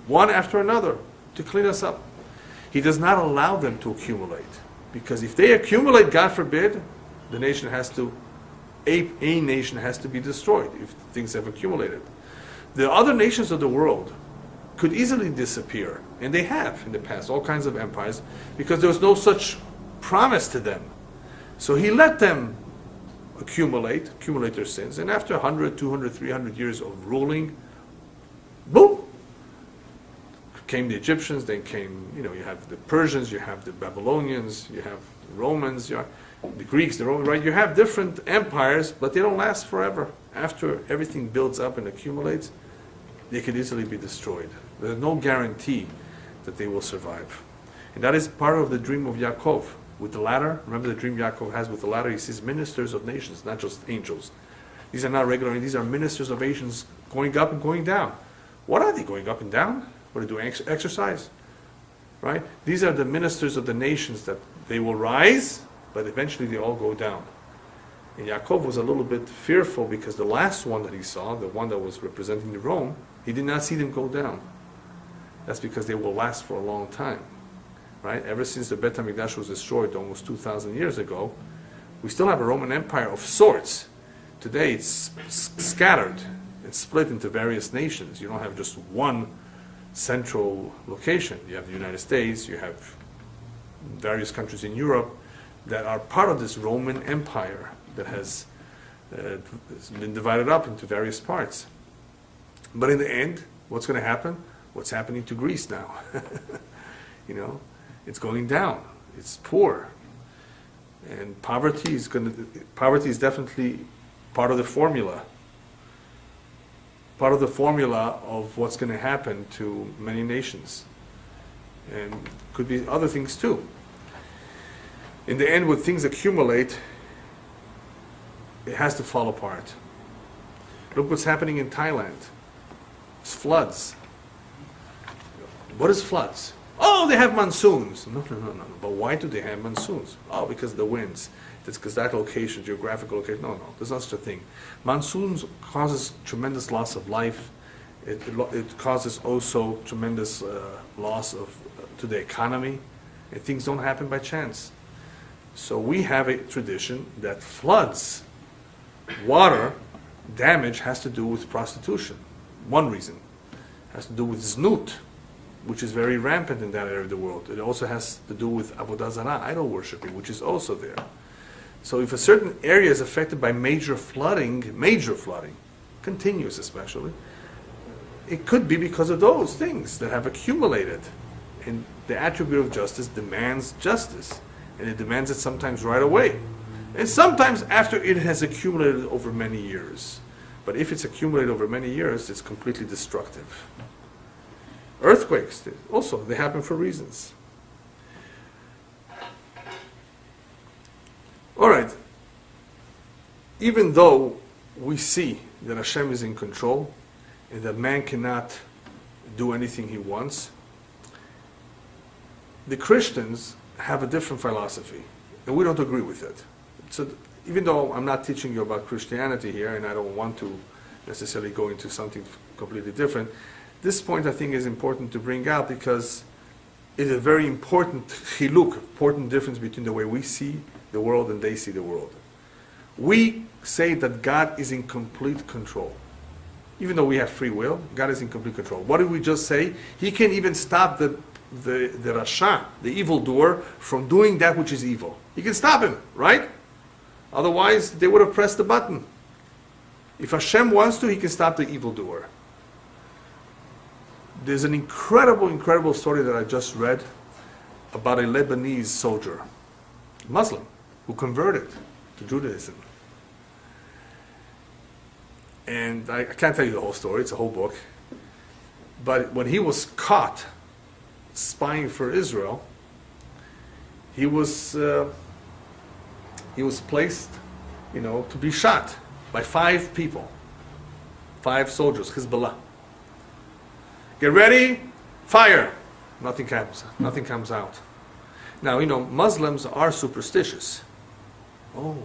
[SPEAKER 1] one after another, to clean us up. He does not allow them to accumulate, because if they accumulate, God forbid, a nation has to be destroyed if things have accumulated. The other nations of the world could easily disappear, and they have in the past, all kinds of empires, because there was no such promise to them. So He let them accumulate their sins, and after 100, 200, 300 years of ruling, boom, came the Egyptians, then came, you have the Persians, you have the Babylonians, you have the Romans, you have the Greeks, the Romans, right? You have different empires, but they don't last forever. After everything builds up and accumulates, they could easily be destroyed. There's no guarantee that they will survive. And that is part of the dream of Yaakov. With the ladder, remember the dream Yaakov has with the ladder? He sees ministers of nations, not just angels. These are not regular, these are ministers of nations going up and going down. What are they going up and down? What are they doing? Exercise? Right? These are the ministers of the nations that they will rise, but eventually they all go down. And Yaakov was a little bit fearful because the last one that he saw, the one that was representing the Rome, he did not see them go down. That's because they will last for a long time. Right? Ever since the Beit HaMikdash was destroyed almost 2,000 years ago, we still have a Roman Empire of sorts. Today it's scattered. It's split into various nations. You don't have just one central location. You have the United States, you have various countries in Europe that are part of this Roman Empire that has been divided up into various parts. But in the end, what's going to happen? What's happening to Greece now? It's going down. It's poor. And poverty is definitely part of the formula. Part of the formula of what's going to happen to many nations. And could be other things too. In the end, when things accumulate, it has to fall apart. Look what's happening in Thailand. It's floods. What is floods? Oh, they have monsoons. No. But why do they have monsoons? Oh, because of the winds. It's because that location, geographical location. No, there's not such a thing. Monsoons causes tremendous loss of life. It causes also tremendous loss to the economy. And things don't happen by chance. So we have a tradition that floods, water damage has to do with prostitution. One reason. It has to do with znut, which is very rampant in that area of the world. It also has to do with avodah zarah, idol worshiping, which is also there. So if a certain area is affected by major flooding, continuous especially, it could be because of those things that have accumulated. And the attribute of justice demands justice. And it demands it sometimes right away. And sometimes after it has accumulated over many years. But if it's accumulated over many years, it's completely destructive. Earthquakes, also, they happen for reasons. All right. Even though we see that Hashem is in control and that man cannot do anything he wants, the Christians have a different philosophy, and we don't agree with it. So even though I'm not teaching you about Christianity here, and I don't want to necessarily go into something completely different, this point I think is important to bring out because it is a very important chiluk, important difference between the way we see the world and they see the world. We say that God is in complete control. Even though we have free will, God is in complete control. What did we just say? He can even stop the Rasha, the evildoer, from doing that which is evil. He can stop him, right? Otherwise, they would have pressed the button. If Hashem wants to, He can stop the evildoer. There's an incredible story that I just read about a Lebanese soldier, Muslim, who converted to Judaism. And I can't tell you the whole story, it's a whole book. But when he was caught spying for Israel, he was placed, to be shot by 5 people, 5 soldiers, Hezbollah. Get ready, fire. Nothing comes out. Now, Muslims are superstitious. Oh,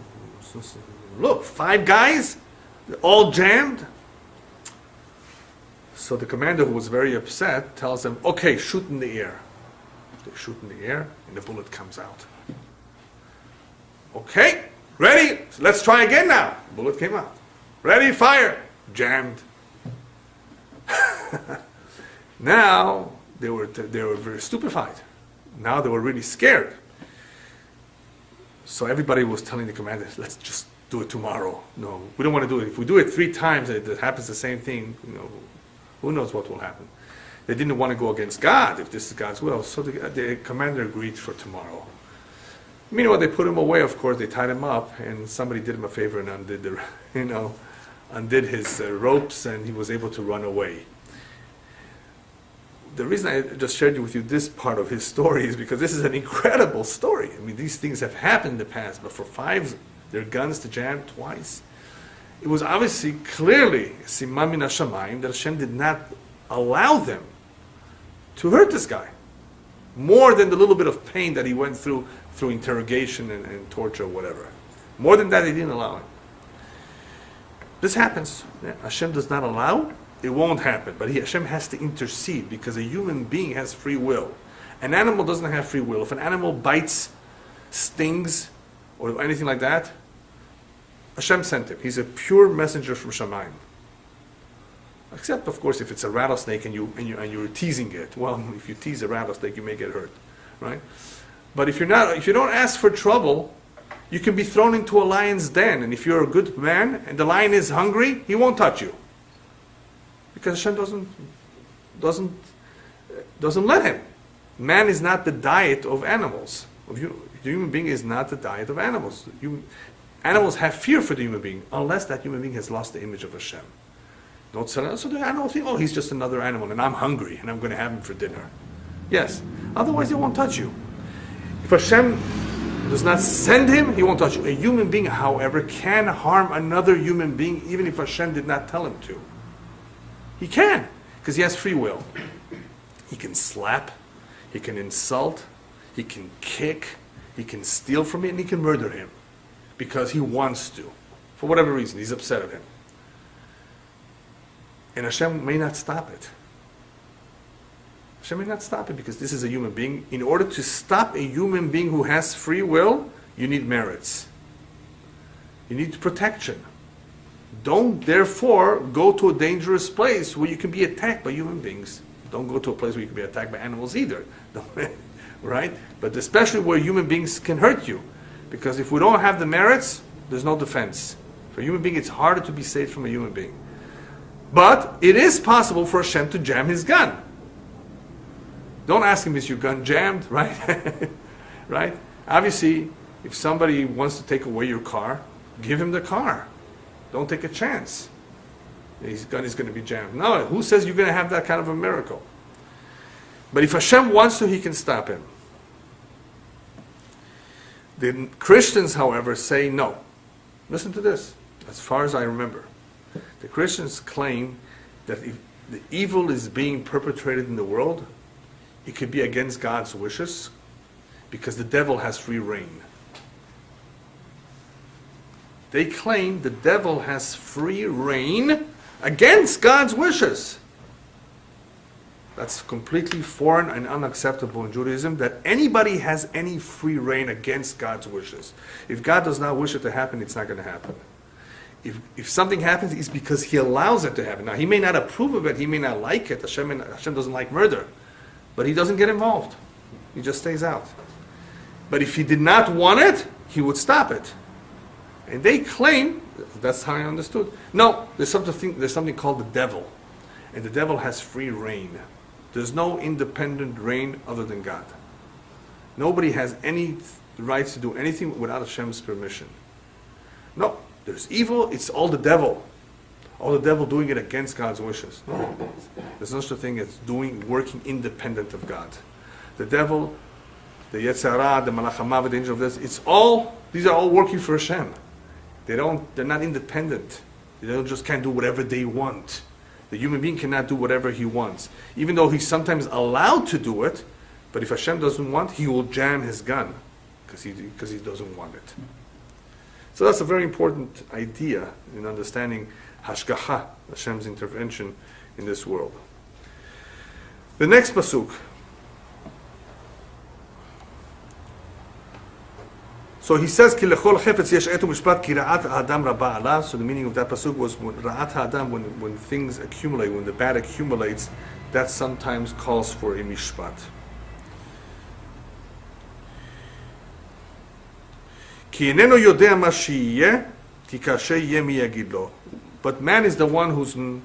[SPEAKER 1] look, 5 guys, all jammed. So the commander, who was very upset, tells them, okay, shoot in the air. They shoot in the air, and the bullet comes out. Okay, ready? Let's try again now. Bullet came out. Ready, fire. Jammed. Now they were very stupefied. Now they were really scared. So everybody was telling the commander, let's just do it tomorrow. No, we don't want to do it. If we do it 3 times, it happens the same thing. Who knows what will happen? They didn't want to go against God if this is God's will. So the commander agreed for tomorrow. Meanwhile, they put him away. Of course, they tied him up, and somebody did him a favor and undid his ropes, and he was able to run away. The reason I just shared with you this part of his story is because this is an incredible story. I mean, these things have happened in the past, but for 5, their guns to jam twice. It was obviously clearly Siman min hashamayim that Hashem did not allow them to hurt this guy, more than the little bit of pain that he went through interrogation and torture or whatever. More than that, he didn't allow it. This happens. Hashem does not allow, it won't happen. But Hashem has to intercede because a human being has free will. An animal doesn't have free will. If an animal bites, stings, or anything like that, Hashem sent him. He's a pure messenger from Shamayim. Except, of course, if it's a rattlesnake and you're teasing it. Well, if you tease a rattlesnake, you may get hurt, right? But if you don't ask for trouble, you can be thrown into a lion's den. And if you're a good man and the lion is hungry, he won't touch you, because Hashem doesn't let him. Man is not the diet of animals. The human being is not the diet of animals. Animals have fear for the human being, unless that human being has lost the image of Hashem. Don't sell it. So the animal think, oh, he's just another animal, and I'm hungry, and I'm going to have him for dinner. Yes. Otherwise, they won't touch you. If Hashem does not send him, he won't touch you. A human being, however, can harm another human being, even if Hashem did not tell him to. He can, because he has free will. He can slap, he can insult, he can kick, he can steal from him, and he can murder him, because he wants to. For whatever reason, he's upset at him. And Hashem may not stop it. Hashem may not stop it because this is a human being. In order to stop a human being who has free will, you need merits. You need protection. Don't, therefore, go to a dangerous place where you can be attacked by human beings. Don't go to a place where you can be attacked by animals either. Right? But especially where human beings can hurt you. Because if we don't have the merits, there's no defense. For a human being, it's harder to be saved from a human being. But it is possible for Hashem to jam his gun. Don't ask him, is your gun jammed? Right? Right? Obviously, if somebody wants to take away your car, give him the car. Don't take a chance. His gun is going to be jammed. No, who says you're going to have that kind of a miracle? But if Hashem wants to, he can stop him. The Christians, however, say no. Listen to this, as far as I remember. The Christians claim that if the evil is being perpetrated in the world, it could be against God's wishes because the devil has free reign. They claim the devil has free reign against God's wishes. That's completely foreign and unacceptable in Judaism, that anybody has any free reign against God's wishes. If God does not wish it to happen, it's not going to happen. If something happens, it's because he allows it to happen. Now, he may not approve of it, he may not like it. Hashem doesn't like murder. But he doesn't get involved. He just stays out. But if he did not want it, he would stop it. And they claim, that's how I understood, no, there's something called the devil. And the devil has free reign. There's no independent reign other than God. Nobody has any rights to do anything without Hashem's permission. No. There's evil, it's all the devil. Oh, the devil doing it against God's wishes. No, there's no such a thing as working independent of God. The devil, the Yetzer Hara, the Malach HaMavet, the angel of death, these are all working for Hashem. They're not independent. They don't just can't do whatever they want. The human being cannot do whatever he wants. Even though he's sometimes allowed to do it, but if Hashem doesn't want, he will jam his gun because he doesn't want it. So that's a very important idea in understanding Hashgacha, Hashem's intervention in this world. The next pasuk. So he says, "Ki lechol chefetz yesh et u'mishpat ki ra'at ha'adam rabba alav." So the meaning of that pasuk was when ra'at ha'adam, when things accumulate, when the bad accumulates, that sometimes calls for a mishpat. Ki eneno yodea ma sheyeh, ki kasher yeh mi yagid lo. But man is the one who's in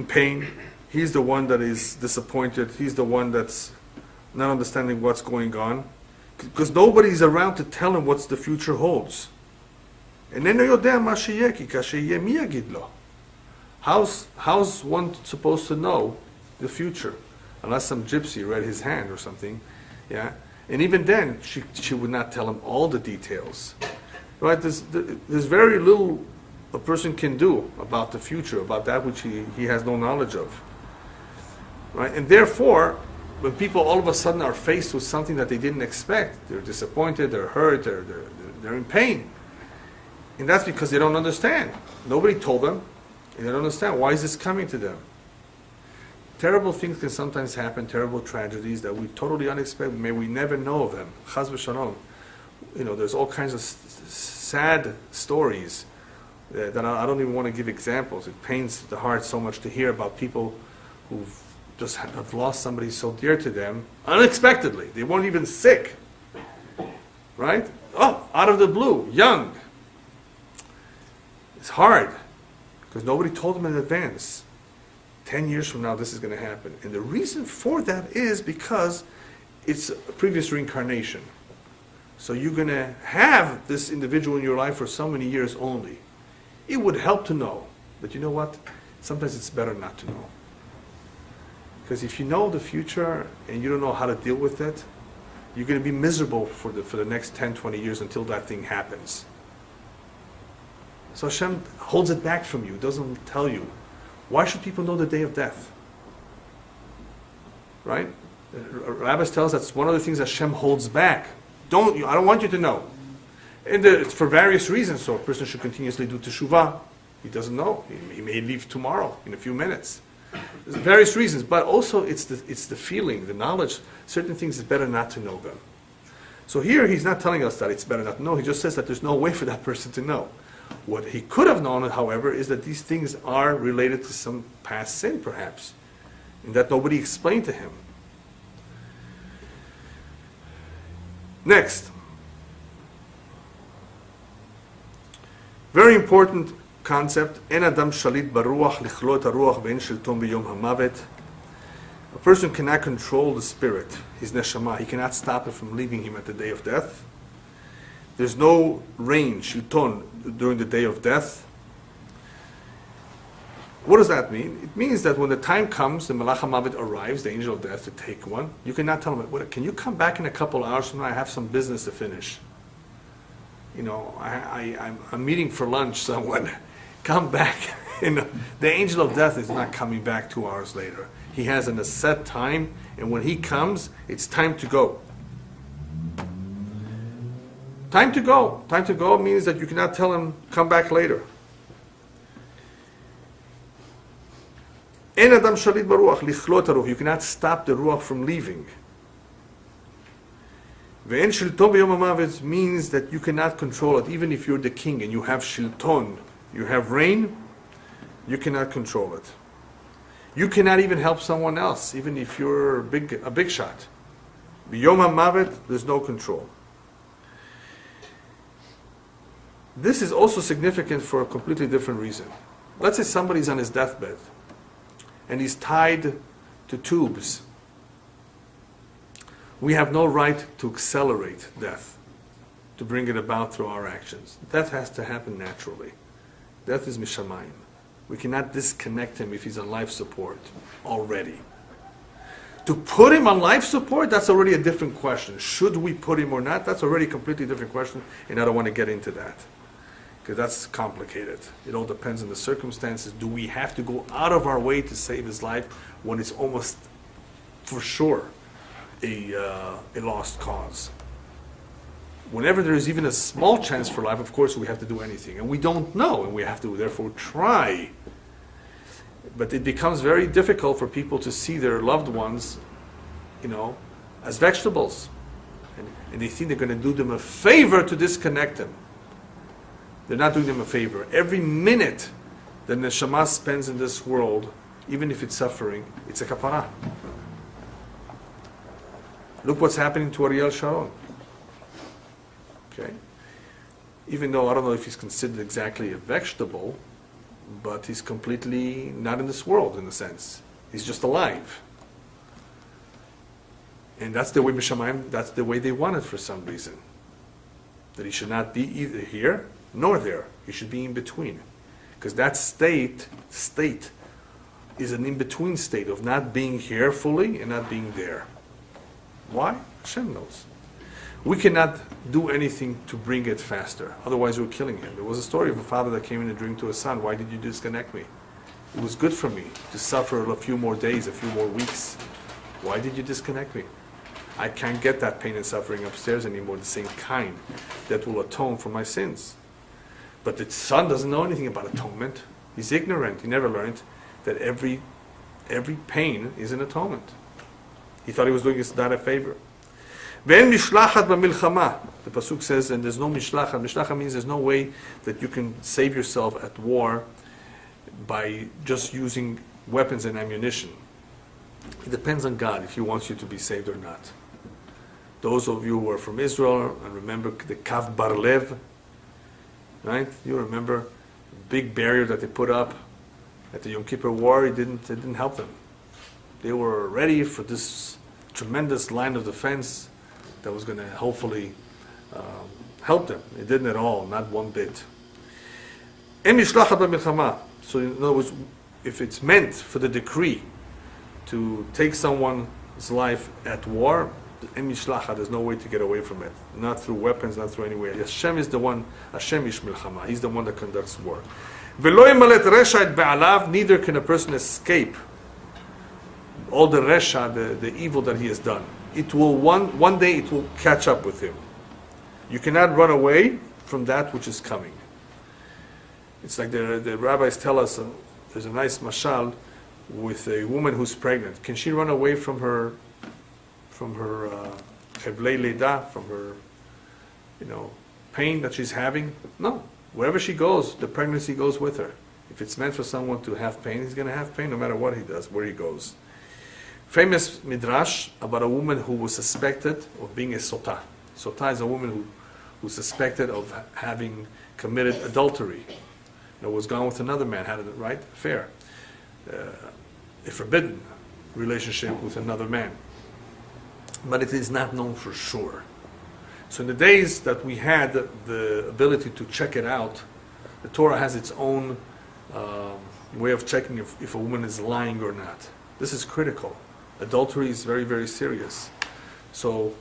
[SPEAKER 1] pain. He's the one that is disappointed. He's the one that's not understanding what's going on, because nobody's around to tell him what the future holds. How's one supposed to know the future? Unless some gypsy read his hand or something, yeah. And even then, she would not tell him all the details. Right? There's very little a person can do about the future, about that which he has no knowledge of. Right? And therefore, when people all of a sudden are faced with something that they didn't expect, they're disappointed, they're hurt, they're in pain. And that's because they don't understand. Nobody told them, and they don't understand. Why is this coming to them? Terrible things can sometimes happen, terrible tragedies that we totally unexpected. May we never know of them. Chaz v'shalom. There's all kinds of sad stories that I don't even want to give examples. It pains the heart so much to hear about people who've just have lost somebody so dear to them unexpectedly. They weren't even sick, right? Oh, out of the blue, young. It's hard because nobody told them in advance. 10 years from now, this is going to happen. And the reason for that is because it's a previous reincarnation. So you're going to have this individual in your life for so many years only. It would help to know. But you know what? Sometimes it's better not to know. Because if you know the future and you don't know how to deal with it, you're going to be miserable for the next 10, 20 years until that thing happens. So Hashem holds it back from you, doesn't tell you. Why should people know the day of death? Right? Rabbis tell us that's one of the things that Hashem holds back. I don't want you to know. And it's for various reasons. So a person should continuously do teshuvah. He doesn't know. He may leave tomorrow in a few minutes. There's various reasons, but also it's the feeling, the knowledge. Certain things is better not to know them. So here he's not telling us that it's better not to know. He just says that there's no way for that person to know. What he could have known, however, is that these things are related to some past sin, perhaps, and that nobody explained to him. Next, very important concept, En Adam Shalit Baruach Lichlo et Haruach Ve'en Shilton B'Yom HaMavet. A person cannot control the spirit, his neshama. He cannot stop it from leaving him at the day of death. There's no reign, shilton, during the day of death. What does that mean? It means that when the time comes, the Malach HaMavet arrives, the angel of death, to take one, you cannot tell him, can you come back in a couple hours from now? I have some business to finish. I'm meeting for lunch someone. Come back. The angel of death is not coming back 2 hours later. He has a set time, and when he comes, it's time to go. Time to go. Time to go means that you cannot tell him, come back later. En Adam Shalit Baruach Lichlo et Haruach. You cannot stop the Ruach from leaving. Ve'en Shilton B'Yom HaMavet means that you cannot control it. Even if you're the king and you have Shilton, you have reign, you cannot control it. You cannot even help someone else, even if you're a big shot. B'Yom HaMavet, there's no control. This is also significant for a completely different reason. Let's say somebody's on his deathbed and he's tied to tubes. We have no right to accelerate death. to bring it about through our actions. That has to happen naturally. Death is mishamayim. We cannot disconnect him if he's on life support already. To put him on life support, that's already a different question. Should we put him or not? That's already a completely different question, and I don't want to get into that, because that's complicated. It all depends on the circumstances. Do we have to go out of our way to save his life when it's almost for sure a lost cause? Whenever there is even a small chance for life, of course we have to do anything. And we don't know, and we have to therefore try. But it becomes very difficult for people to see their loved ones, as vegetables. And they think they're going to do them a favor to disconnect them. They're not doing them a favor. Every minute that neshama spends in this world, even if it's suffering, it's a kapara. Look what's happening to Ariel Sharon. Okay? Even though I don't know if he's considered exactly a vegetable, but he's completely not in this world in a sense. He's just alive. And that's the way Mishamayim, that's the way they want it for some reason. That he should not be either here nor there. He should be in between. Because that state is an in-between state of not being here fully and not being there. Why? Hashem knows. We cannot do anything to bring it faster. Otherwise, we're killing him. There was a story of a father that came in a dream to his son. Why did you disconnect me? It was good for me to suffer a few more days, a few more weeks. Why did you disconnect me? I can't get that pain and suffering upstairs anymore, the same kind that will atone for my sins. But the son doesn't know anything about atonement. He's ignorant. He never learned that every pain is an atonement. He thought he was doing his dad a favor. Ve'en mishlachat b'milchama. The pasuk says, and there's no mishlachat. Mishlachat means there's no way that you can save yourself at war by just using weapons and ammunition. It depends on God if He wants you to be saved or not. Those of you who are from Israel and remember the Kav Bar Lev, right? You remember the big barrier that they put up at the Yom Kippur War. It didn't help them. They were ready for this tremendous line of defense that was going to hopefully help them. It didn't at all, not one bit. So in other words, if it's meant for the decree to take someone's life at war, there's no way to get away from it. Not through weapons, not through any way. Hashem is the one, Hashem ish milchama. He's the one that conducts war. Neither can a person escape all the resha, the evil that he has done. It will one day it will catch up with him. You cannot run away from that which is coming. It's like the rabbis tell us, there's a nice mashal with a woman who's pregnant. Can she run away from her chevlei leda, from her pain that she's having? No. Wherever she goes, the pregnancy goes with her. If it's meant for someone to have pain, he's going to have pain no matter what he does, where he goes. Famous midrash about a woman who was suspected of being a sotah. Sotah is a woman who's suspected of having committed adultery. Was gone with another man, had an affair. A forbidden relationship with another man. But it is not known for sure. So in the days that we had the ability to check it out, the Torah has its own way of checking if a woman is lying or not. This is critical. Adultery is very, very serious. So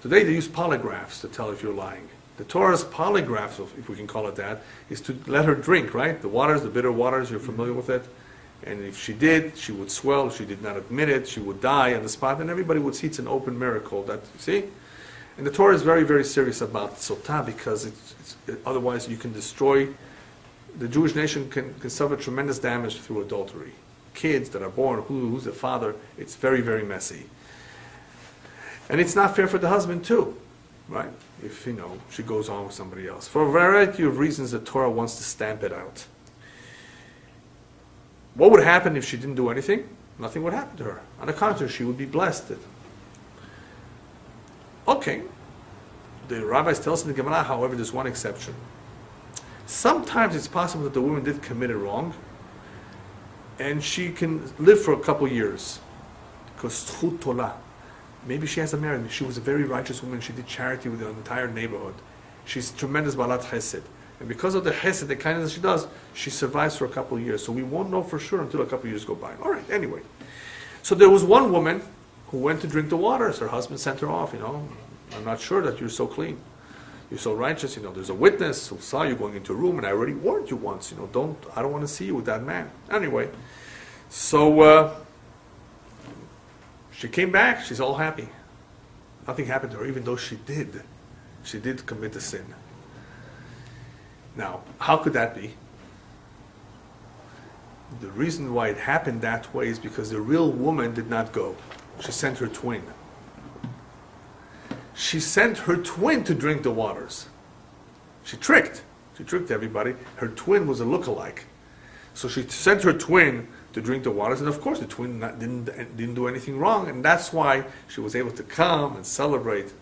[SPEAKER 1] today they use polygraphs to tell if you're lying. The Torah's polygraph, if we can call it that, is to let her drink, right? The waters, the bitter waters, you're familiar with it. And if she did, she would swell. If she did not admit it, she would die on the spot, and everybody would see it's an open miracle. That, see? And the Torah is very, very serious about sotah because otherwise you can destroy, the Jewish nation can suffer tremendous damage through adultery. Kids that are born, who's the father, it's very, very messy. And it's not fair for the husband too, right? If, she goes on with somebody else. For a variety of reasons, the Torah wants to stamp it out. What would happen if she didn't do anything? Nothing would happen to her. On the contrary, she would be blessed. Okay. The rabbis tell us in the Gemara, however, there's one exception. Sometimes it's possible that the woman did commit a wrong, and she can live for a couple years. Because maybe she has a merit. She was a very righteous woman. She did charity with the entire neighborhood. She's tremendous balat chesed. And because of the chesed, the kindness she does, she survives for a couple of years. So we won't know for sure until a couple of years go by. All right, anyway. So there was one woman who went to drink the waters. Her husband sent her off, I'm not sure that you're so clean. You're so righteous, there's a witness who saw you going into a room, and I already warned you once, I don't want to see you with that man. Anyway, so she came back, she's all happy. Nothing happened to her, even though she did commit a sin. Now, how could that be? The reason why it happened that way is because the real woman did not go. She sent her twin. She sent her twin to drink the waters. She tricked everybody. Her twin was a lookalike. So she sent her twin to drink the waters, and of course the twin didn't do anything wrong, and that's why she was able to come and celebrate.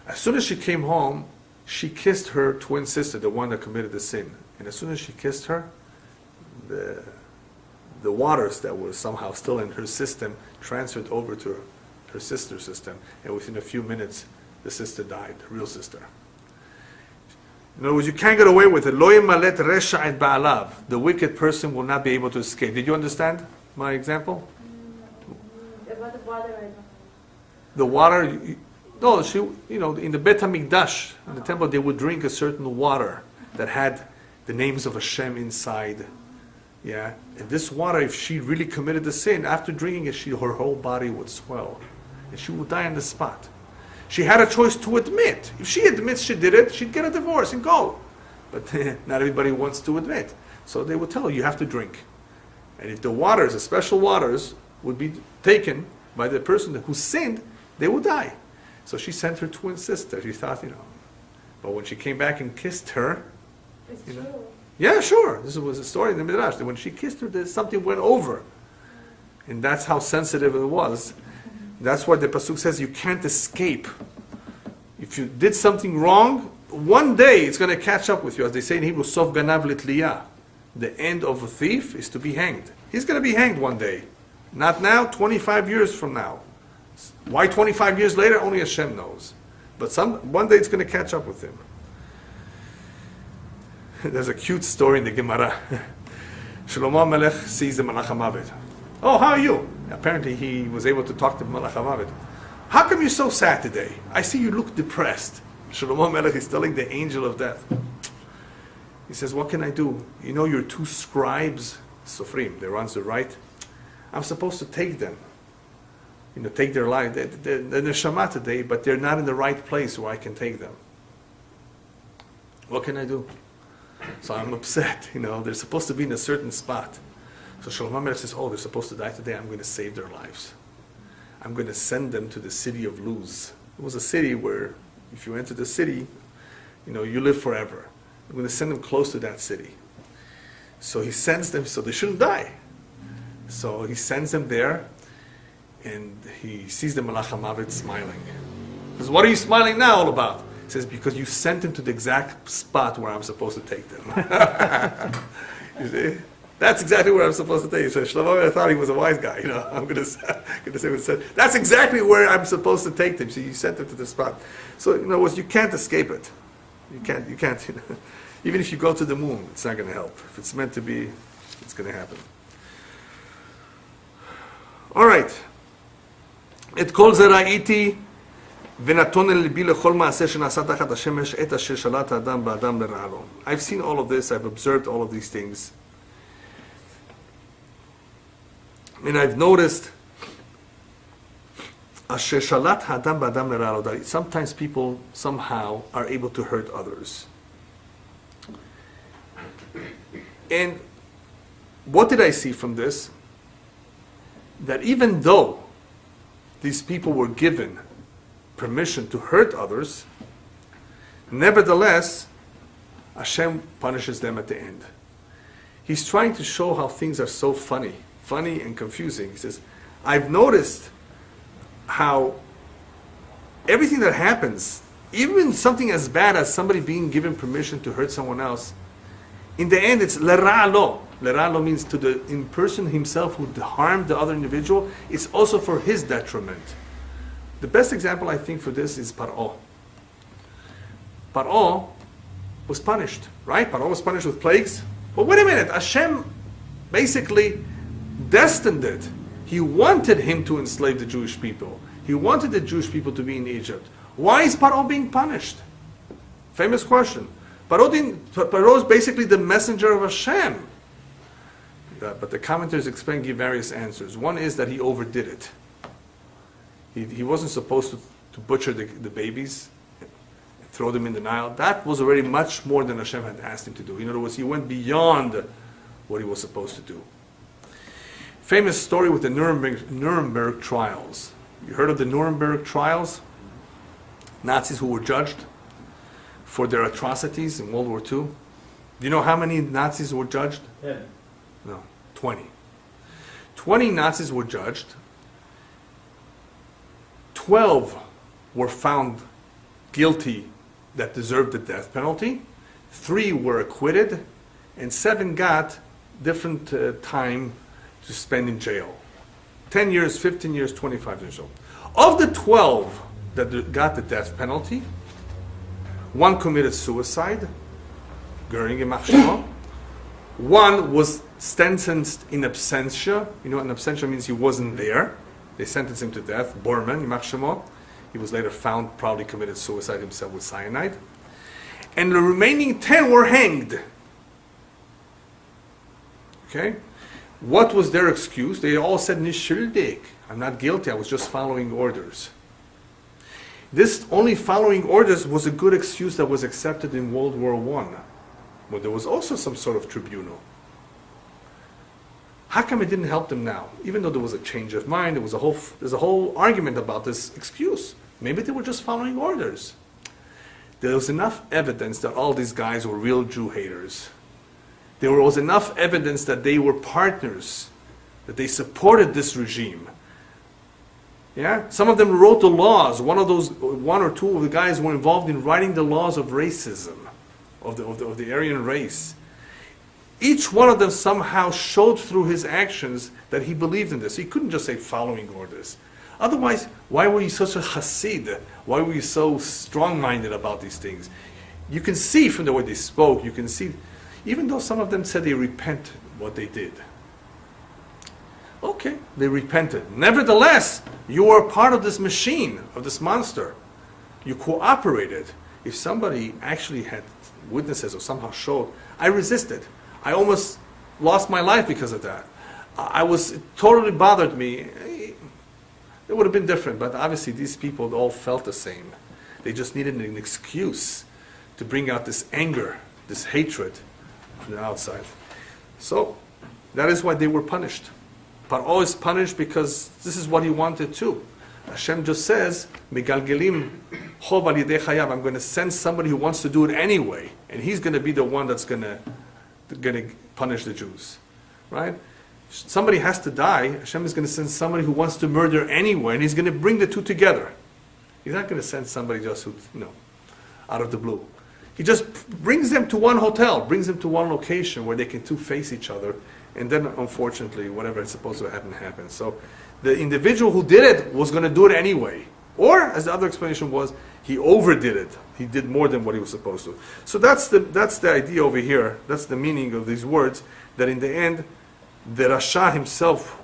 [SPEAKER 1] As soon as she came home, she kissed her twin sister, the one that committed the sin. And as soon as she kissed her, the waters that were somehow still in her system transferred over to her sister's system, and within a few minutes, the sister died, the real sister. In other words, you can't get away with it. Lo yemalet resha et ba'alav. The wicked person will not be able to escape. Did you understand my example?
[SPEAKER 2] About the water, I don't know.
[SPEAKER 1] The water, no, she, in the Bet HaMikdash, in the temple, they would drink a certain water that had the names of Hashem inside. Yeah, and this water, if she really committed the sin, after drinking it, her whole body would swell, and she would die on the spot. She had a choice to admit. If she admits she did it, she'd get a divorce and go. But not everybody wants to admit. So they would tell her, you have to drink. And if the waters, the special waters, would be taken by the person who sinned, they would die. So she sent her twin sister. She thought, But when she came back and kissed her,
[SPEAKER 2] It's true.
[SPEAKER 1] yeah, sure. This was a story in the Midrash. That when she kissed her, something went over. And that's how sensitive it was. That's why the Pasuk says you can't escape. If you did something wrong, one day it's going to catch up with you. As they say in Hebrew, Sof Ganav Litliyah. The end of a thief is to be hanged. He's going to be hanged one day. Not now, 25 years from now. Why 25 years later? Only Hashem knows. But one day it's going to catch up with him. There's a cute story in the Gemara. Shlomo Melech sees the Malach HaMavet. Oh, how are you? Apparently he was able to talk to Malach HaMavet. How come you're so sad today? I see you look depressed. Shlomo Melech is telling the angel of death. He says, what can I do? Your two scribes, Sofrim, they're on the right. I'm supposed to take them. Take their life. They're neshama today, but they're not in the right place where I can take them. What can I do? So I'm upset. They're supposed to be in a certain spot. So Shlomo Melech says, they're supposed to die today. I'm going to save their lives. I'm going to send them to the city of Luz. It was a city where, if you enter the city, you live forever. I'm going to send them close to that city. So he sends them, so they shouldn't die. So he sends them there, and he sees the Malach HaMavet smiling. He says, what are you smiling now all about? He says, because you sent them to the exact spot where I'm supposed to take them. You see? That's exactly where I'm supposed to take you. So Shlomo thought he was a wise guy. I'm going to say what it said. That's exactly where I'm supposed to take them. So you sent them to the spot. So in other words, you can't escape it. You can't. Even if you go to the moon, it's not going to help. If it's meant to be, it's going to happen. All right. את כל זה ראיתי ונתון אל ליבי לכל מעשה שנעשה תחת השמש עת אשר שלט האדם באדם לרעה לו. I've seen all of this. I've observed all of these things. And I've noticed אשר שלט האדם באדם לרעה לו, that sometimes people somehow are able to hurt others. And what did I see from this? That even though these people were given permission to hurt others, nevertheless, Hashem punishes them at the end. He's trying to show how things are so funny and confusing. He says, I've noticed how everything that happens, even something as bad as somebody being given permission to hurt someone else, in the end it's lera'lo. Lera'lo means to the person himself who harmed the other individual, it's also for his detriment. The best example I think for this is Paro. Paro was punished, right? Paro was punished with plagues. But wait a minute, Hashem basically destined it. He wanted him to enslave the Jewish people. He wanted the Jewish people to be in Egypt. Why is Paro being punished? Famous question. Paro is basically the messenger of Hashem. But the commentators explain, give various answers. One is that he overdid it. He wasn't supposed to butcher the babies, throw them in the Nile. That was already much more than Hashem had asked him to do. In other words, he went beyond what he was supposed to do. Famous story with the Nuremberg trials. You heard of the Nuremberg trials? Nazis who were judged for their atrocities in World War II. Do you know how many Nazis were judged?
[SPEAKER 4] 10.
[SPEAKER 1] No, 20. 20 Nazis were judged. 12 were found guilty that deserved the death penalty. 3 were acquitted, and 7 got different time to spend in jail. 10 years, 15 years, 25 years old. Of the 12 that got the death penalty, 1 committed suicide, Göring and Machshava. 1 was sentenced in absentia. You know, in absentia means he wasn't there. They sentenced him to death, Bormann, Machshava. He was later found, probably committed suicide himself with cyanide. And the remaining 10 were hanged. Okay? What was their excuse? They all said, Nishildik. I'm not guilty, I was just following orders. This only following orders was a good excuse that was accepted in World War I, when there was also some sort of tribunal. How come it didn't help them now? Even though there was a change of mind, there's a whole argument about this excuse. Maybe they were just following orders. There was enough evidence that all these guys were real Jew haters. There was enough evidence that they were partners, that they supported this regime. Yeah? Some of them wrote the laws. One or two of the guys were involved in writing the laws of racism, of the Aryan race. Each one of them somehow showed through his actions that he believed in this. He couldn't just say following orders. Otherwise, why were you such a chassid? Why were you so strong-minded about these things? You can see from the way they spoke, you can see, even though some of them said they repent what they did. Okay, they repented. Nevertheless, you were part of this machine, of this monster. You cooperated. If somebody actually had witnesses or somehow showed, I resisted. I almost lost my life because of that. It totally bothered me. It would have been different, but obviously these people all felt the same. They just needed an excuse to bring out this anger, this hatred from the outside. So, that is why they were punished. Paro is punished because this is what he wanted too. Hashem just says, "Megalgelim chov al yedei chayav." I'm going to send somebody who wants to do it anyway, and he's going to be the one that's going to punish the Jews, right? Somebody has to die. Hashem is going to send somebody who wants to murder anyway, and he's going to bring the two together. He's not going to send somebody just who, out of the blue. He just brings them to one hotel, brings them to one location where they can two face each other, and then unfortunately, whatever is supposed to happen happens. So the individual who did it was going to do it anyway. Or, as the other explanation was, he overdid it. He did more than what he was supposed to. So that's the idea over here. That's the meaning of these words, that in the end, the Rasha himself,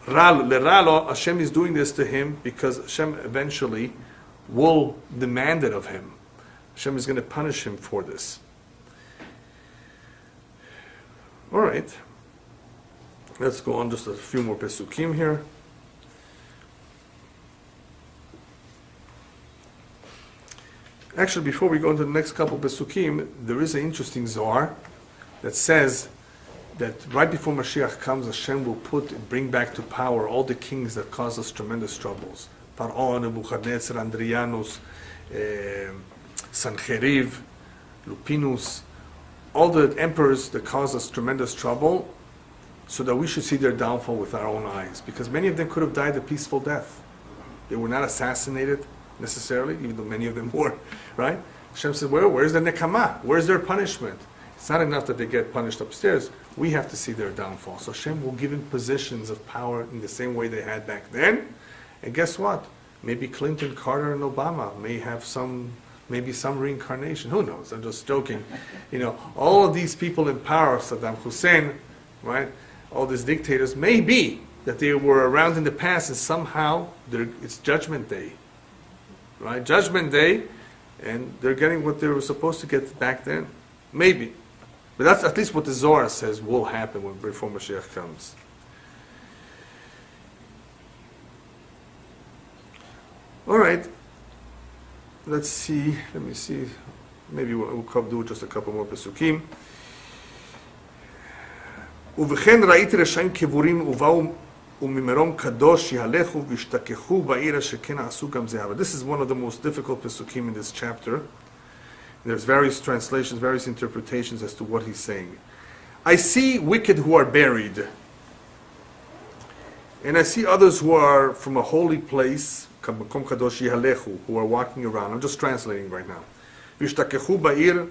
[SPEAKER 1] Leralo, Hashem is doing this to him because Hashem eventually will demand it of him. Hashem is going to punish him for this. All right. Let's go on just a few more pesukim here. Actually, before we go into the next couple pesukim, there is an interesting Zohar that says that right before Mashiach comes, Hashem will bring back to power all the kings that caused us tremendous troubles. Paro, Nebuchadnezzar, Andrianus, Sancheriv, Lupinus, all the emperors that caused us tremendous trouble, so that we should see their downfall with our own eyes. Because many of them could have died a peaceful death. They were not assassinated necessarily, even though many of them were, right? Hashem says, where's the nekama? Where's their punishment? It's not enough that they get punished upstairs. We have to see their downfall. So Hashem will give them positions of power in the same way they had back then. And guess what? Maybe Clinton, Carter, and Obama may have some Maybe some reincarnation. Who knows? I'm just joking. All of these people in power, Saddam Hussein, right? All these dictators, maybe that they were around in the past and somehow it's Judgment Day, right? Judgment Day, and they're getting what they were supposed to get back then. Maybe. But that's at least what the Zohar says will happen before Mashiach comes. All right. Let's see. Let me see. Maybe we'll do just a couple more pesukim. ובכן ראיתי רשעים קבורים ובאו וממרום קדוש יהלכו וישתכחו בעיר אשר כן עשו גם זהב. This is one of the most difficult pesukim in this chapter. There's various translations, various interpretations as to what he's saying. I see wicked who are buried, and I see others who are from a holy place, who are walking around. I'm just translating right now. Vishtakechu ba'ir,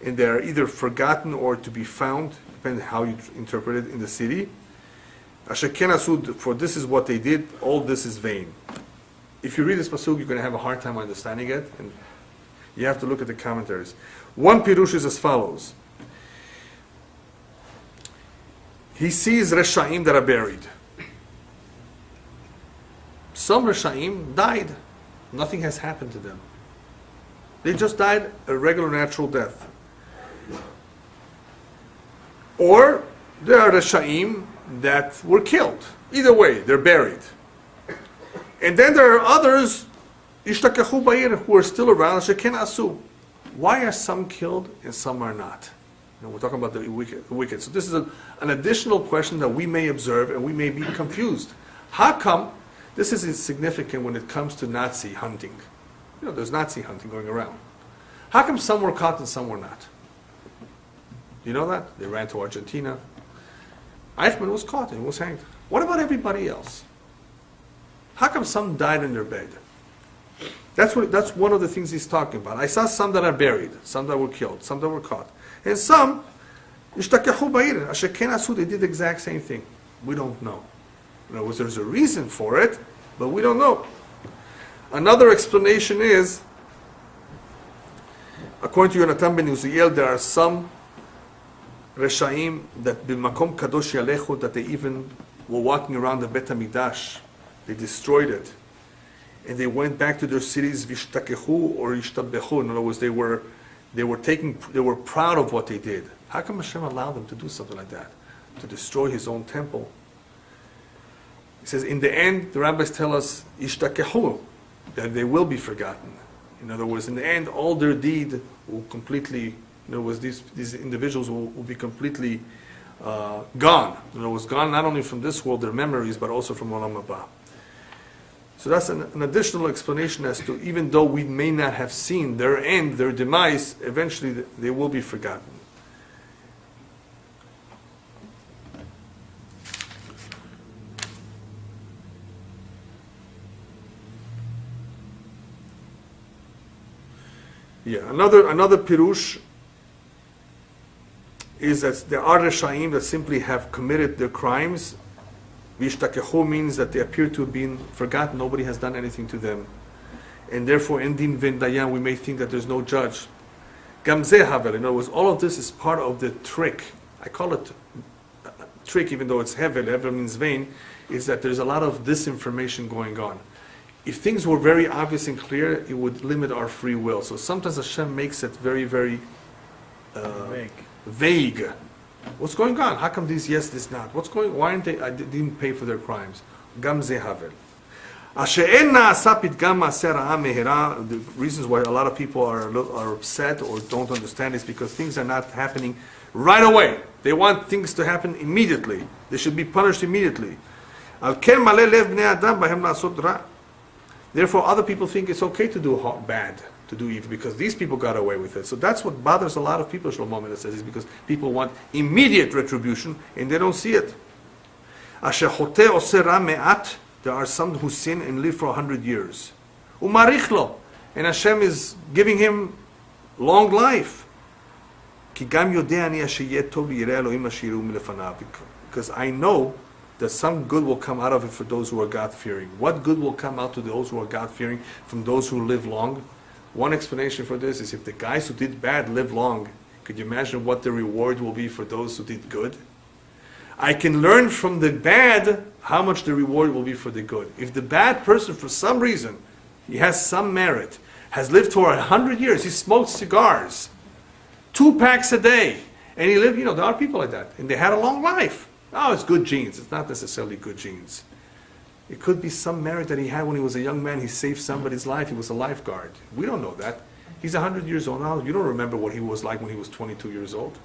[SPEAKER 1] and they are either forgotten or to be found, depending how you interpret it, in the city. Asher ken asu, for this is what they did, all this is vain. If you read this pasuk, you're going to have a hard time understanding it, and you have to look at the commentaries. One pirush is as follows. He sees Reshaim that are buried. Some Reshaim died. Nothing has happened to them. They just died a regular natural death. Or there are Reshaim that were killed. Either way, they're buried. And then there are others Ishtakechu ba'ir, who are still around, sheken asu. Why are some killed and some are not? We're talking about the wicked. So this is an additional question that we may observe and we may be confused. How come this is significant when it comes to Nazi hunting? There's Nazi hunting going around. How come some were caught and some were not? You know that? They ran to Argentina. Eichmann was caught and was hanged. What about everybody else? How come some died in their bed? That's one of the things he's talking about. I saw some that are buried, some that were killed, some that were caught. And some, ishtakechu ba'ir, asher ken asu, they did the exact same thing. We don't know. In other words, there's a reason for it, but we don't know. Another explanation is, according to Yonatan ben Uziel, there are some Reshaim that b'makom kadosh yalechu, that they even were walking around the Bet HaMikdash. They destroyed it. And they went back to their cities, vishtakechu or ishtabechu. In other words, they were proud of what they did. How come Hashem allowed them to do something like that? To destroy His own temple? He says, in the end, the rabbis tell us, ishtakechu, that they will be forgotten. In other words, in the end, all their deed will completely, in other words, these individuals will be completely gone. In other words, gone not only from this world, their memories, but also from Olam Haba. So that's an additional explanation as to, even though we may not have seen their end, their demise, eventually they will be forgotten. Yeah, another pirush is that there are Reshaim that simply have committed their crimes. Vishtakechu means that they appear to have been forgotten. Nobody has done anything to them. And therefore, in Din Vin Dayan, we may think that there's no judge. Gamzeh Havel, in other words, all of this is part of the trick. I call it trick, even though it's Hevel. Hevel means vain, is that there's a lot of disinformation going on. If things were very obvious and clear, it would limit our free will. So sometimes Hashem makes it very, very vague. What's going on? How come this yes, this not? What's going? Why aren't they? I didn't pay for their crimes. Gam ze havel. The reasons why a lot of people are upset or don't understand is because things are not happening right away. They want things to happen immediately. They should be punished immediately. Therefore, other people think it's okay to do bad, to do evil, because these people got away with it. So that's what bothers a lot of people, Shlomo Melech says, is because people want immediate retribution and they don't see it. There are some who sin and live for 100 years. And Hashem is giving him long life. Because I know that some good will come out of it for those who are God-fearing. What good will come out to those who are God-fearing from those who live long? One explanation for this is if the guys who did bad live long, could you imagine what the reward will be for those who did good? I can learn from the bad how much the reward will be for the good. If the bad person, for some reason, he has some merit, has lived for 100 years, he smoked cigars, 2 packs a day, and he lived, there are people like that, and they had a long life. Oh, it's good genes. It's not necessarily good genes. It could be some merit that he had when he was a young man. He saved somebody's life. He was a lifeguard. We don't know that. He's 100 years old now. You don't remember what he was like when he was 22 years old.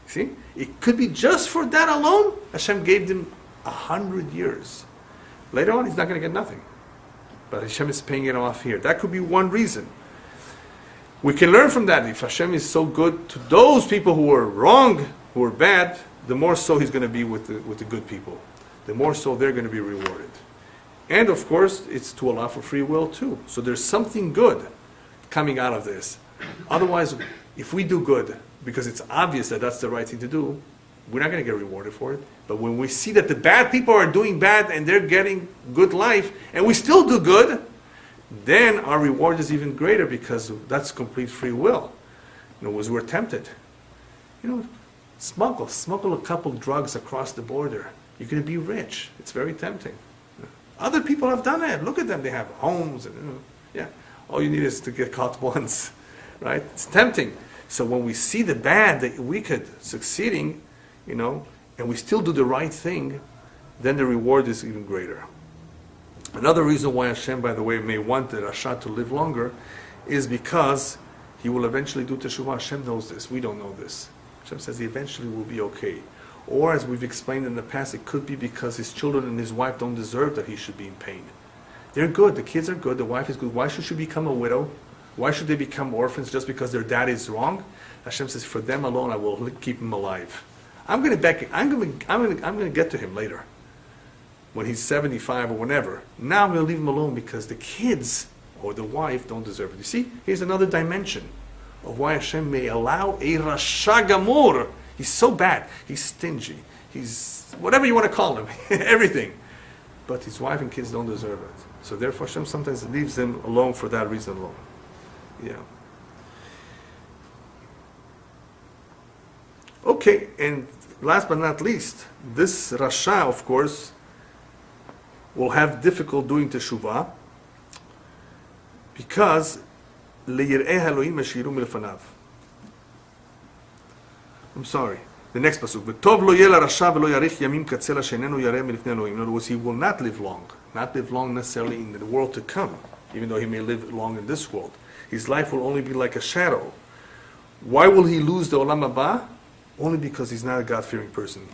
[SPEAKER 1] See? It could be just for that alone, Hashem gave him 100 years. Later on, he's not going to get nothing. But Hashem is paying it off here. That could be one reason. We can learn from that. If Hashem is so good to those people who were wrong, who were bad, the more so he's going to be with the good people. The more so they're going to be rewarded. And of course, it's to allow for free will too. So there's something good coming out of this. Otherwise, if we do good, because it's obvious that that's the right thing to do, we're not going to get rewarded for it. But when we see that the bad people are doing bad and they're getting good life, and we still do good, then our reward is even greater because that's complete free will. In other words, we're tempted. Smuggle a couple drugs across the border. You're going to be rich. It's very tempting. Other people have done it. Look at them. They have homes. And, all you need is to get caught once. Right? It's tempting. So when we see the bad, the wicked succeeding, and we still do the right thing, then the reward is even greater. Another reason why Hashem, by the way, may want the Rasha to live longer is because he will eventually do teshuvah. Hashem knows this. We don't know this. Hashem says he eventually will be okay. Or, as we've explained in the past, it could be because his children and his wife don't deserve that he should be in pain. They're good. The kids are good. The wife is good. Why should she become a widow? Why should they become orphans just because their dad is wrong? Hashem says, for them alone, I will keep him alive. I'm going to get to him later, when he's 75 or whenever. Now I'm going to leave him alone because the kids or the wife don't deserve it. You see, here's another dimension of why Hashem may allow a Rasha Gamur. He's so bad. He's stingy. He's whatever you want to call him. Everything. But his wife and kids don't deserve it. So therefore Hashem sometimes leaves them alone for that reason alone. Okay, and last but not least, this Rasha, of course, will have difficult doing teshuvah because le'yir'eh Elohim ashiru milfanav. I'm sorry. The next pasuk. V'tov lo yeh la'rasha v'lo yarich yamim katzela she'enenu yareh milifnei Elohim. In other words, he will not live long. Not live long necessarily in the world to come, even though he may live long in this world. His life will only be like a shadow. Why will he lose the olam haba? Only because he's not a God-fearing person.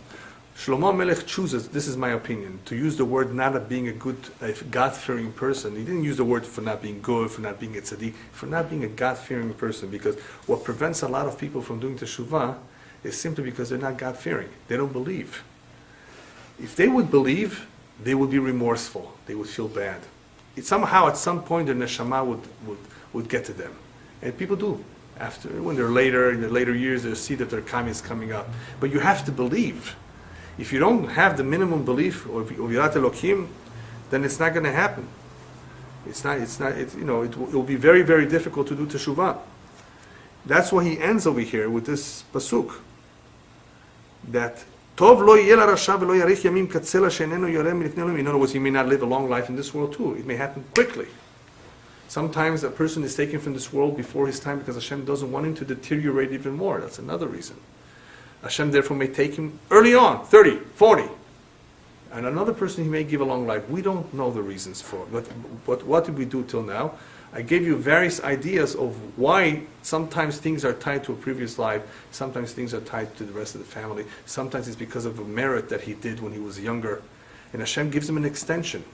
[SPEAKER 1] Shlomo Melech chooses, this is my opinion, to use the word not being a God-fearing person. He didn't use the word for not being good, for not being a tzaddik, for not being a God-fearing person, because what prevents a lot of people from doing teshuvah is simply because they're not God-fearing. They don't believe. If they would believe, they would be remorseful. They would feel bad. Somehow, at some point, their neshama would get to them. And people do. When they're later, in the later years, they'll see that their karma is coming up. But you have to believe. If you don't have the minimum belief of Yirat Elokim, then it's not going to happen. It will be very, very difficult to do teshuvah. That's why he ends over here with this pasuk. That Tov lo yeh la'rasha v'lo yarich yamim katzela she'enenu yareh milifnei Elohim. In other words, he may not live a long life in this world too. It may happen quickly. Sometimes a person is taken from this world before his time because Hashem doesn't want him to deteriorate even more. That's another reason. Hashem therefore may take him early on, 30, 40. And another person he may give a long life. We don't know the reasons for it. But what did we do till now? I gave you various ideas of why sometimes things are tied to a previous life, sometimes things are tied to the rest of the family, sometimes it's because of a merit that he did when he was younger. And Hashem gives him an extension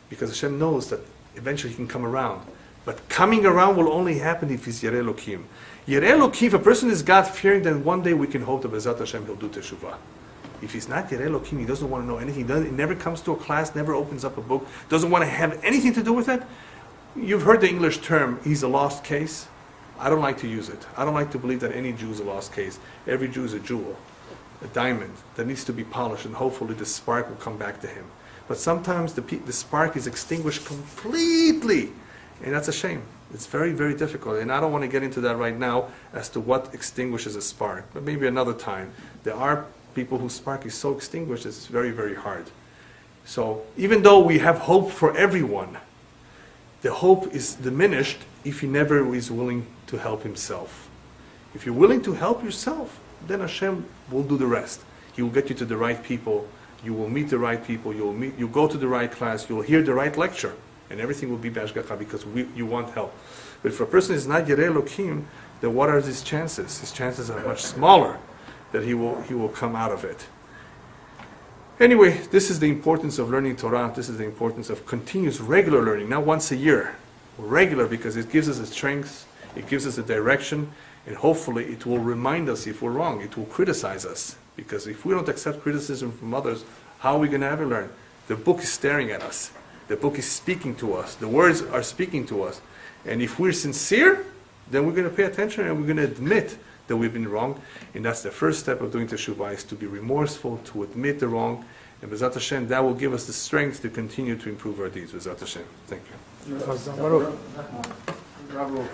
[SPEAKER 1] because Hashem knows that eventually he can come around. But coming around will only happen if he's Yireh Elokim. Yireh Elokim, if a person is God-fearing, then one day we can hope that B'ezrat Hashem he'll do teshuvah. If he's not Yireh Elokim, he doesn't want to know anything, he never comes to a class, never opens up a book, doesn't want to have anything to do with it. You've heard the English term, he's a lost case. I don't like to use it. I don't like to believe that any Jew is a lost case. Every Jew is a jewel, a diamond that needs to be polished, and hopefully the spark will come back to him. But sometimes the spark is extinguished completely, and that's a shame. It's very, very difficult, and I don't want to get into that right now as to what extinguishes a spark, but maybe another time. There are people whose spark is so extinguished it's very, very hard. So even though we have hope for everyone, the hope is diminished if he never is willing to help himself. If you're willing to help yourself, then Hashem will do the rest. He will get you to the right people, you will meet the right people, you'll go to the right class, you'll hear the right lecture, and everything will be b'ashgacha because you want help. But if a person is not Yerei Elokim, then what are his chances? His chances are much smaller that he will come out of it. Anyway, this is the importance of learning Torah. This is the importance of continuous, regular learning, not once a year. Regular, because it gives us a strength, it gives us a direction, and hopefully it will remind us if we're wrong. It will criticize us. Because if we don't accept criticism from others, how are we going to ever learn? The book is staring at us. The book is speaking to us. The words are speaking to us. And if we're sincere, then we're going to pay attention and we're going to admit that we've been wrong. And that's the first step of doing teshuvah, is to be remorseful, to admit the wrong. And B'ezrat Hashem, that will give us the strength to continue to improve our deeds. B'ezrat Hashem. Thank you.
[SPEAKER 4] Bravo.